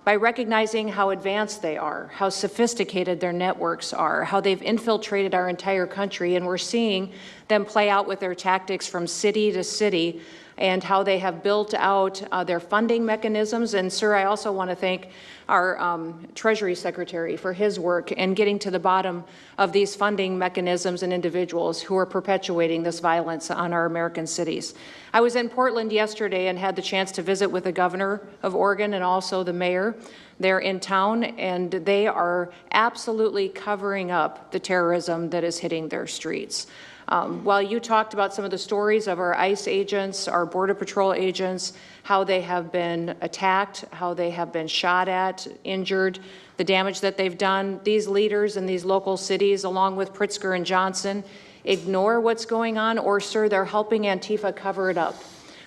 By recognizing how advanced they are, how sophisticated their networks are, how they've infiltrated our entire country, and we're seeing them play out with their tactics from city to city, and how they have built out their funding mechanisms. And sir, I also want to thank our Treasury Secretary for his work in getting to the bottom of these funding mechanisms and individuals who are perpetuating this violence on our American cities. I was in Portland yesterday and had the chance to visit with the governor of Oregon and also the mayor. They're in town, and they are absolutely covering up the terrorism that is hitting their streets. While you talked about some of the stories of our ICE agents, our Border Patrol agents, how they have been attacked, how they have been shot at, injured, the damage that they've done, these leaders in these local cities, along with Pritzker and Johnson, ignore what's going on, or, sir, they're helping Antifa cover it up.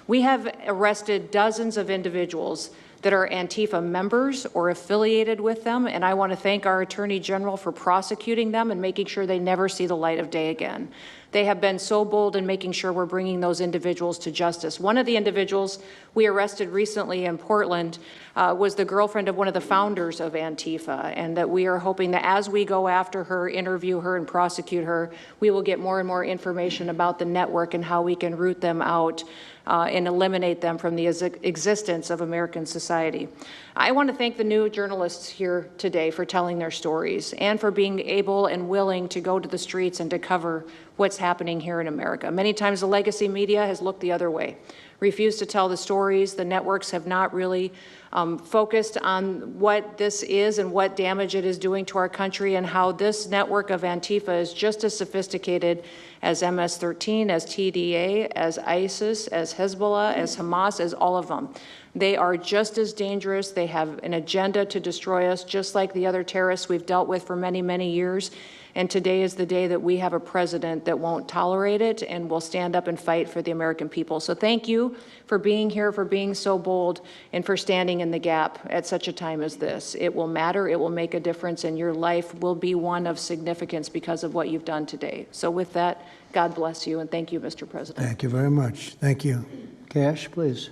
We have arrested dozens of individuals that are Antifa members or affiliated with them, and I want to thank our Attorney General for prosecuting them and making sure they never see the light of day again. They have been so bold in making sure we're bringing those individuals to justice. One of the individuals we arrested recently in Portland was the girlfriend of one of the founders of Antifa, and that we are hoping that as we go after her, interview her, and prosecute her, we will get more and more information about the network and how we can root them out and eliminate them from the existence of American society. I want to thank the new journalists here today for telling their stories and for being able and willing to go to the streets and to cover what's happening here in America. Many times the legacy media has looked the other way, refused to tell the stories. The networks have not really focused on what this is and what damage it is doing to our country, and how this network of Antifa is just as sophisticated as MS-13, as TDA, as ISIS, as Hezbollah, as Hamas, as all of them. They are just as dangerous. They have an agenda to destroy us, just like the other terrorists we've dealt with for many, many years. And today is the day that we have a president that won't tolerate it and will stand up and fight for the American people. So thank you for being here, for being so bold, and for standing in the gap at such a time as this. It will matter, it will make a difference, and your life will be one of significance because of what you've done today. So with that, God bless you, and thank you, Mr. President. Thank you very much. Thank you. Cash, please.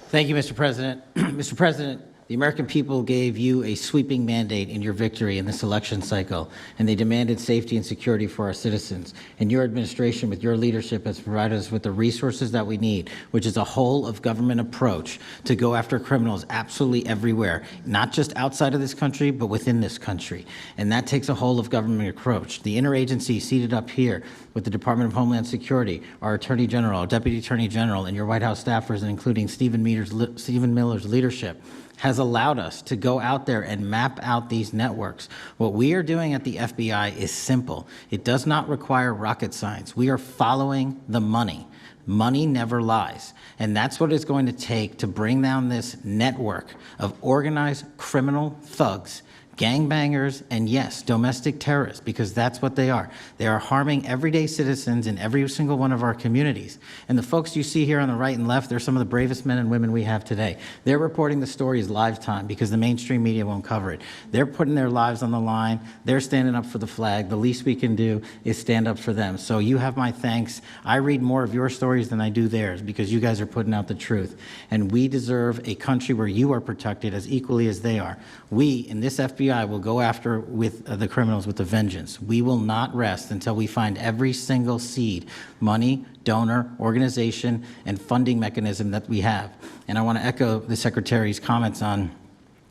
Thank you, Mr. President. Mr. President, the American people gave you a sweeping mandate in your victory in this election cycle, and they demanded safety and security for our citizens. And your administration, with your leadership, has provided us with the resources that we need, which is a whole-of-government approach to go after criminals absolutely everywhere, not just outside of this country, but within this country. And that takes a whole-of-government approach. The interagency seated up here with the Department of Homeland Security, our Attorney General, our Deputy Attorney General, and your White House staffers, including Stephen Miller's leadership, has allowed us to go out there and map out these networks. What we are doing at the FBI is simple. It does not require rocket science. We are following the money. Money never lies. And that's what it's going to take to bring down this network of organized criminal thugs, gangbangers, and yes, domestic terrorists, because that's what they are. They are harming everyday citizens in every single one of our communities. And the folks you see here on the right and left, they're some of the bravest men and women we have today. They're reporting the stories live time because the mainstream media won't cover it. They're putting their lives on the line. They're standing up for the flag. The least we can do is stand up for them. So you have my thanks. I read more of your stories than I do theirs because you guys are putting out the truth. And we deserve a country where you are protected as equally as they are. We, in this FBI, will go after with the criminals with a vengeance. We will not rest until we find every single seed, money, donor, organization, and funding mechanism that we have. And I want to echo the Secretary's comments on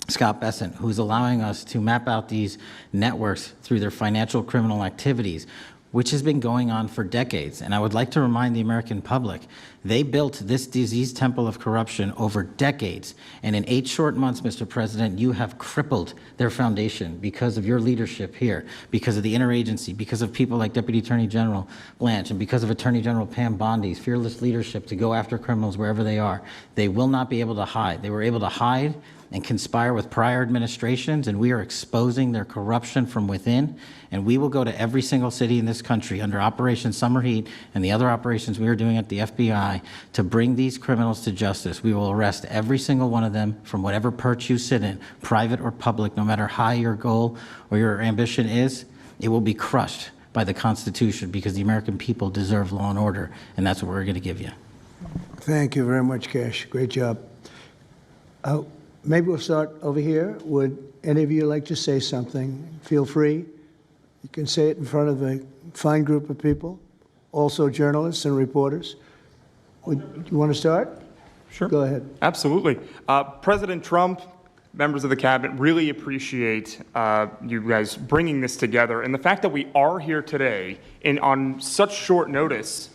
Scott Bessent, who's allowing us to map out these networks through their financial criminal activities, which has been going on for decades. And I would like to remind the American public, they built this disease temple of corruption over decades. And in 8 short months, Mr. President, you have crippled their foundation because of your leadership here, because of the interagency, because of people like Deputy Attorney General Blanche, and because of Attorney General Pam Bondi's fearless leadership to go after criminals wherever they are. They will not be able to hide. They were able to hide and conspire with prior administrations, and we are exposing their corruption from within. And we will go to every single city in this country under Operation Summer Heat and the other operations we are doing at the FBI to bring these criminals to justice. We will arrest every single one of them from whatever perch you sit in, private or public, no matter how your goal or your ambition is. It will be crushed by the Constitution because the American people deserve law and order, and that's what we're going to give you. Thank you very much, Cash. Great job. Maybe we'll start over here. Would any of you like to say something? Feel free. You can say it in front of a fine group of people, also journalists and reporters. You want to start? Sure. Go ahead. Absolutely. President Trump, members of the cabinet, really appreciate you guys bringing this together. And the fact that we are here today on such short notice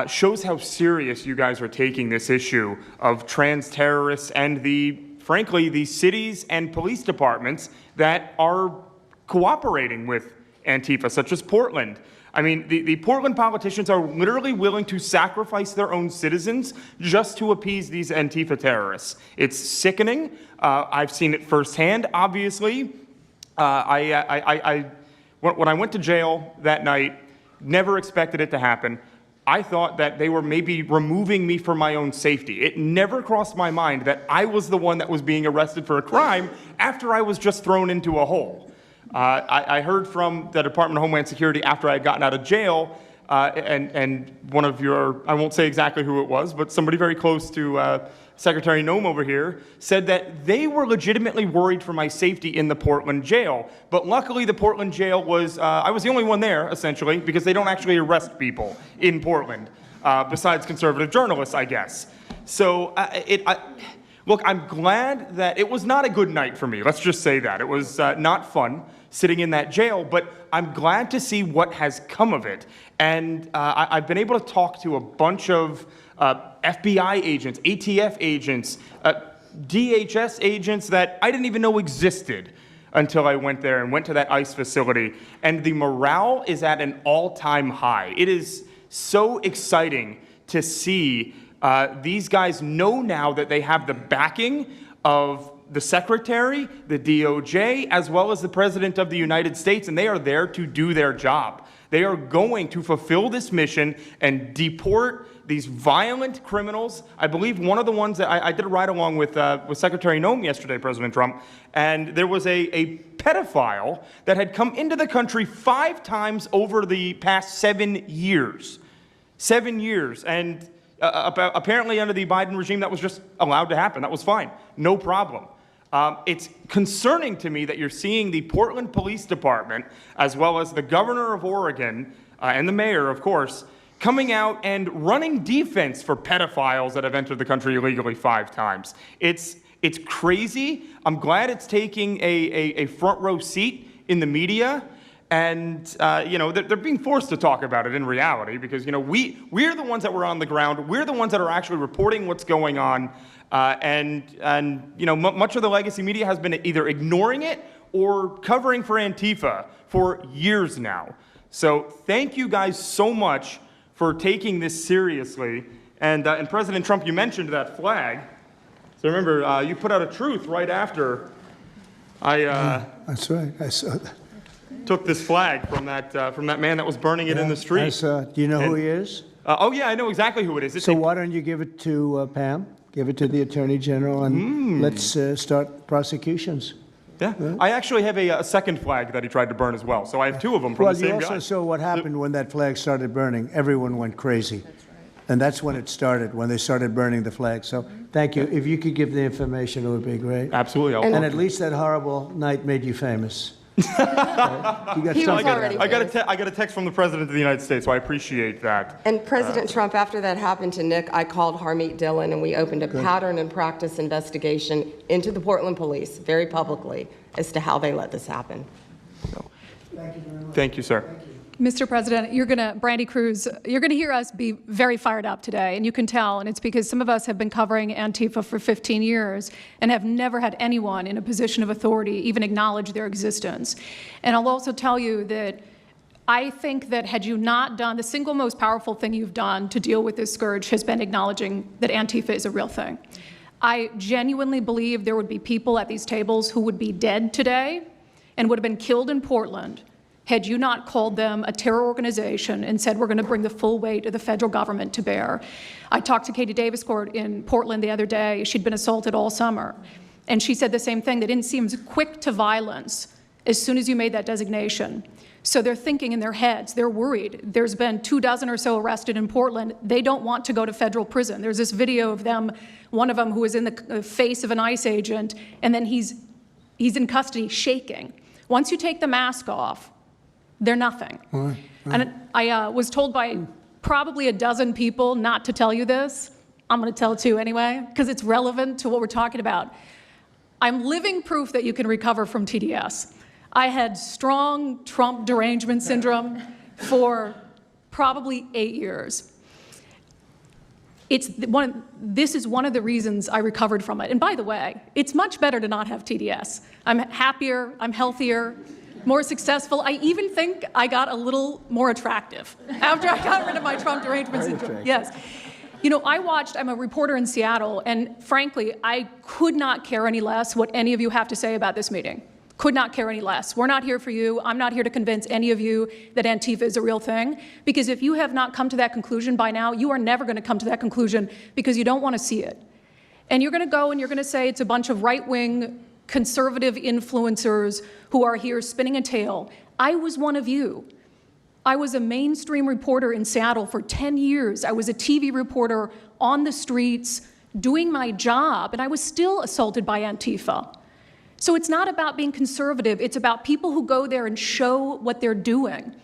shows how serious you guys are taking this issue of trans terrorists and the frankly, the cities and police departments that are cooperating with Antifa, such as Portland. I mean, the Portland politicians are literally willing to sacrifice their own citizens just to appease these Antifa terrorists. It's sickening. I've seen it firsthand, obviously. When I went to jail that night, never expected it to happen. I thought that they were maybe removing me for my own safety. It never crossed my mind that I was the one that was being arrested for a crime after I was just thrown into a hole. I heard from the Department of Homeland Security after I had gotten out of jail, and one of your, I won't say exactly who it was, but somebody very close to Secretary Noem over here said that they were legitimately worried for my safety in the Portland jail. But luckily the Portland jail was, I was the only one there, essentially, because they don't actually arrest people in Portland, besides conservative journalists, I guess. So look, I'm glad that it was not a good night for me. Let's just say that. It was not fun sitting in that jail, but I'm glad to see what has come of it. And I've been able to talk to a bunch of FBI agents, ATF agents, DHS agents that I didn't even know existed until I went there and went to that ICE facility. And the morale is at an all-time high. It is so exciting to see these guys know now that they have the backing of the Secretary, the DOJ, as well as the President of the United States, and they are there to do their job. They are going to fulfill this mission and deport these violent criminals. I believe one of the ones that I did a ride-along with Secretary Noem yesterday, President Trump, and there was a pedophile that had come into the country 5 times over the past 7 years. 7 years, and apparently under the Biden regime that was just allowed to happen. That was fine, no problem. It's concerning to me that you're seeing the Portland Police Department, as well as the governor of Oregon, and the mayor, of course, coming out and running defense for pedophiles that have entered the country illegally 5 times. It's crazy. I'm glad it's taking a front row seat in the media. And, they're being forced to talk about it in reality because, we're the ones that were on the ground. We're the ones that are actually reporting what's going on. Much of the legacy media has been either ignoring it or covering for Antifa for years now. So thank you guys so much for taking this seriously. And President Trump, you mentioned that flag. So remember, you put out a truth right after That's right. I saw that. Took this flag from that man that was burning it in the street. I saw it. Do you know who he is? Oh, yeah, I know exactly who it is. So why don't you give it to Pam? Give it to the Attorney General, and let's start prosecutions. Yeah. I actually have a second flag that he tried to burn as well. So I have 2 of them from the same guy. Well, you also saw what happened when that flag started burning. Everyone went crazy. That's right. And that's when it started, when they started burning the flag. So thank you. If you could give the information, it would be great. Absolutely. And at least that horrible night made you famous. I got a text from the President of the United States, so I appreciate that. And President Trump, after that happened to Nick, I called Harmeet Dillon, and we opened a pattern and practice investigation into the Portland police, very publicly, as to how they let this happen. Thank you very much. Thank you, sir. Thank you. Mr. President, Brandy Cruz, you're going to hear us be very fired up today, and you can tell, and it's because some of us have been covering Antifa for 15 years and have never had anyone in a position of authority even acknowledge their existence. And I'll also tell you that I think that had you not done, the single most powerful thing you've done to deal with this scourge has been acknowledging that Antifa is a real thing. I genuinely believe there would be people at these tables who would be dead today and would have been killed in Portland had you not called them a terror organization and said, we're going to bring the full weight of the federal government to bear. I talked to Katie Daviscourt in Portland the other day. She'd been assaulted all summer. And she said the same thing, that it seems quick to violence as soon as you made that designation. So they're thinking in their heads, they're worried. There's been 24 or so arrested in Portland. They don't want to go to federal prison. There's this video of them, one of them who was in the face of an ICE agent, and then he's in custody shaking. Once you take the mask off, they're nothing. Right. And I was told by probably a dozen people not to tell you this. I'm going to tell it to you anyway, because it's relevant to what we're talking about. I'm living proof that you can recover from TDS. I had strong Trump derangement syndrome for probably 8 years. This is one of the reasons I recovered from it. And by the way, it's much better to not have TDS. I'm happier, I'm healthier, more successful. I even think I got a little more attractive after I got rid of my Trump derangement syndrome. Yes. You know, I'm a reporter in Seattle, and frankly, I could not care any less what any of you have to say about this meeting. Could not care any less. We're not here for you. I'm not here to convince any of you that Antifa is a real thing, because if you have not come to that conclusion by now, you are never going to come to that conclusion because you don't want to see it. And you're going to go and you're going to say it's a bunch of right-wing conservative influencers who are here spinning a tale. I was one of you. I was a mainstream reporter in Seattle for 10 years. I was a TV reporter on the streets doing my job, and I was still assaulted by Antifa. So it's not about being conservative. It's about people who go there and show what they're doing.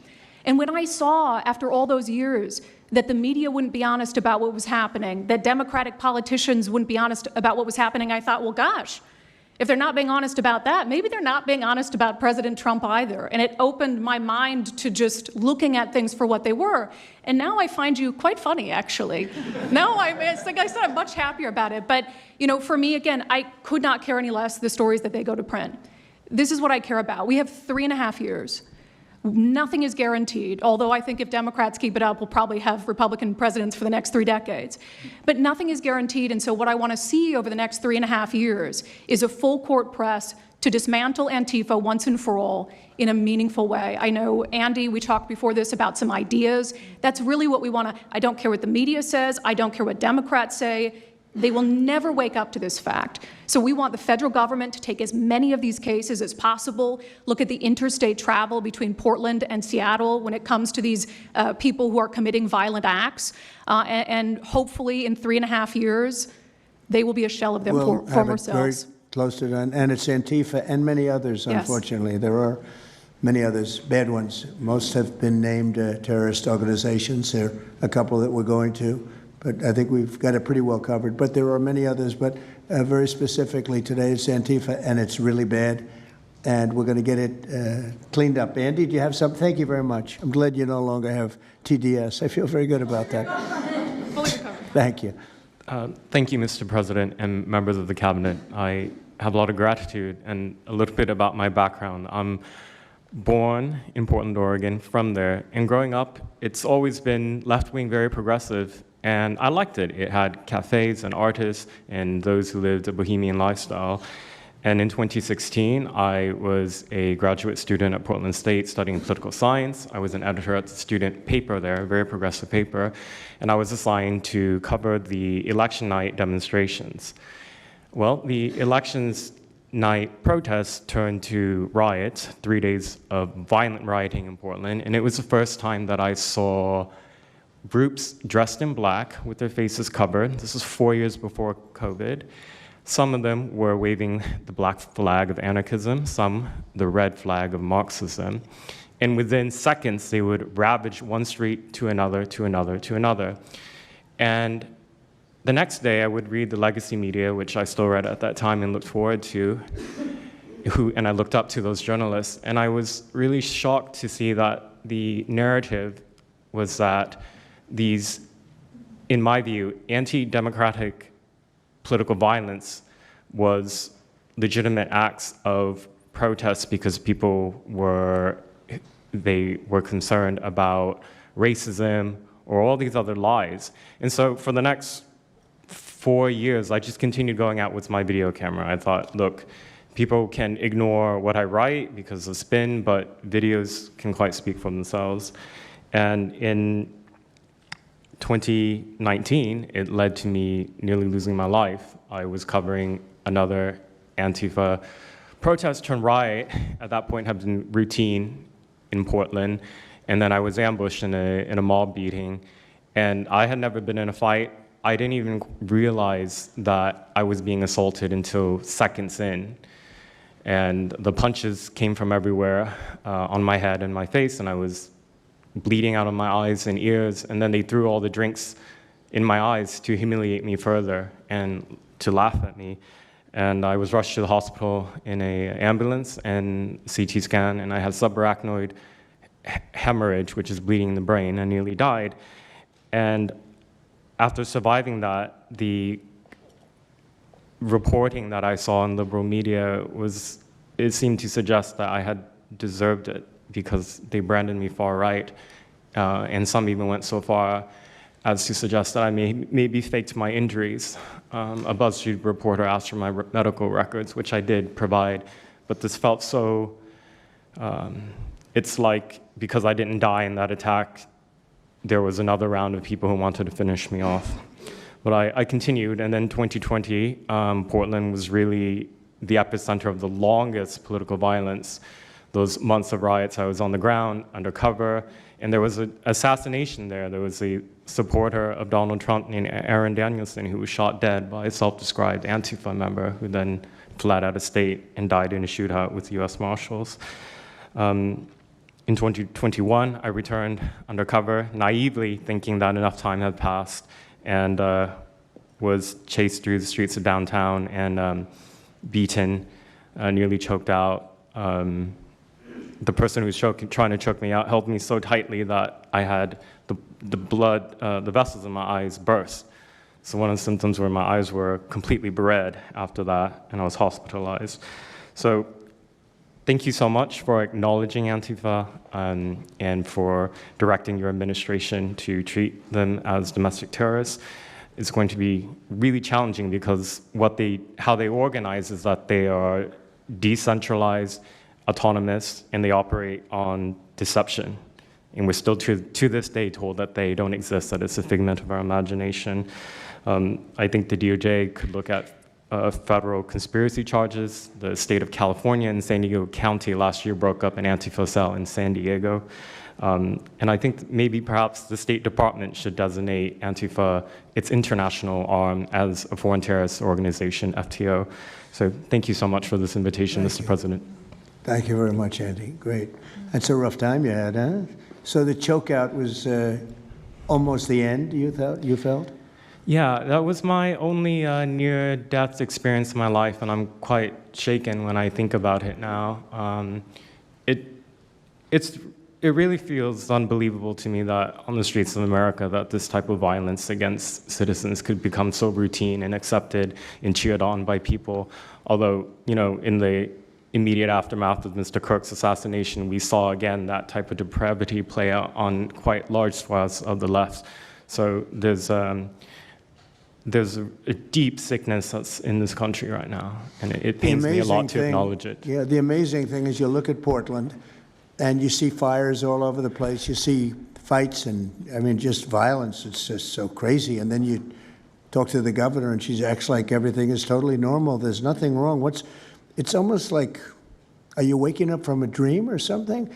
And when I saw, after all those years, that the media wouldn't be honest about what was happening, that Democratic politicians wouldn't be honest about what was happening, I thought, well, gosh, if they're not being honest about that, maybe they're not being honest about President Trump either. And it opened my mind to just looking at things for what they were. And now I find you quite funny, actually. Now, it's like I said, I'm much happier about it. But, you know, for me, again, I could not care any less the stories that they go to print. This is what I care about. We have 3.5 years. Nothing is guaranteed, although I think if Democrats keep it up, we'll probably have Republican presidents for the next 3 decades. But nothing is guaranteed, and so what I want to see over the next 3.5 years is a full court press to dismantle Antifa once and for all in a meaningful way. I know, Andy, we talked before this about some ideas. That's really what we want to. I don't care what the media says. I don't care what Democrats say. They will never wake up to this fact. So we want the federal government to take as many of these cases as possible, look at the interstate travel between Portland and Seattle when it comes to these people who are committing violent acts, and hopefully in 3.5 years, they will be a shell of their former selves. Very close to done, and it's Antifa and many others, unfortunately. Yes. There are many others, bad ones. Most have been named terrorist organizations. There are a couple that we're going to. But I think we've got it pretty well covered. But there are many others. But very specifically today, it's Antifa, and it's really bad. And we're going to get it cleaned up. Andy, do you have something? Thank you very much. I'm glad you no longer have TDS. I feel very good about that. Fully recovered. Thank you. Thank you, Mr. President and members of the Cabinet. I have a lot of gratitude and a little bit about my background. I'm born in Portland, Oregon, from there. And growing up, it's always been left-wing, very progressive. And I liked it. It had cafes and artists and those who lived a bohemian lifestyle. And in 2016, I was a graduate student at Portland State studying political science. I was an editor at the student paper there, a very progressive paper. And I was assigned to cover the election night demonstrations. Well, the elections night protests turned to riots, 3 days of violent rioting in Portland. And it was the first time that I saw groups dressed in black with their faces covered. This was 4 years before COVID. Some of them were waving the black flag of anarchism, some the red flag of Marxism. And within seconds, they would ravage one street to another, to another, to another. And the next day, I would read the legacy media, which I still read at that time and looked forward to, and I looked up to those journalists. And I was really shocked to see that the narrative was that these, in my view, anti-democratic political violence was legitimate acts of protest because people were concerned about racism or all these other lies. And so for the next 4 years, I just continued going out with my video camera. I thought, look, people can ignore what I write because of spin, but videos can quite speak for themselves. And in 2019, it led to me nearly losing my life. I was covering another Antifa protest turned riot. At that point, had been routine in Portland, and then I was ambushed in a mob beating. And I had never been in a fight. I didn't even realize that I was being assaulted until seconds in. And the punches came from everywhere on my head and my face, and I was bleeding out of my eyes and ears, and then they threw all the drinks in my eyes to humiliate me further and to laugh at me. And I was rushed to the hospital in an ambulance and CT scan, and I had subarachnoid hemorrhage, which is bleeding in the brain. I nearly died. And after surviving that, the reporting that I saw in liberal media it seemed to suggest that I had deserved it because they branded me far right, and some even went so far as to suggest that I maybe faked my injuries. A BuzzFeed reporter asked for my medical records, which I did provide, but this felt so, it's like because I didn't die in that attack, there was another round of people who wanted to finish me off. But I continued, and then 2020, Portland was really the epicenter of the longest political violence. Those months of riots, I was on the ground, undercover, and there was an assassination there. There was a supporter of Donald Trump named Aaron Danielson who was shot dead by a self-described Antifa member who then fled out of state and died in a shootout with U.S. Marshals. In 2021, I returned undercover, naively thinking that enough time had passed, and was chased through the streets of downtown and beaten, nearly choked out. The person who was trying to choke me out held me so tightly that I had the blood, the vessels in my eyes burst. So one of the symptoms were my eyes were completely red after that, and I was hospitalized. So thank you so much for acknowledging Antifa and for directing your administration to treat them as domestic terrorists. It's going to be really challenging because how they organize is that they are decentralized, autonomous, and they operate on deception. And we're still to this day told that they don't exist, that it's a figment of our imagination. I think the DOJ could look at federal conspiracy charges. The state of California and San Diego County last year broke up an Antifa cell in San Diego. And I think maybe perhaps the State Department should designate Antifa, its international arm, as a foreign terrorist organization, FTO. So thank you so much for this invitation, Mr. President. Thank you very much, Andy. Great. That's a rough time you had, huh? So the chokeout was almost the end, you felt? Yeah, that was my only near-death experience in my life, and I'm quite shaken when I think about it now. It really feels unbelievable to me that on the streets of America that this type of violence against citizens could become so routine and accepted and cheered on by people. Although, in the immediate aftermath of Mr. Kirk's assassination, we saw again that type of depravity play out on quite large swaths of the left. So there's a deep sickness that's in this country right now, and it pains me a lot to acknowledge it. Yeah, the amazing thing is you look at Portland, and you see fires all over the place. You see fights and, just violence. It's just so crazy. And then you talk to the governor, and she acts like everything is totally normal. There's nothing wrong. It's almost like, are you waking up from a dream or something?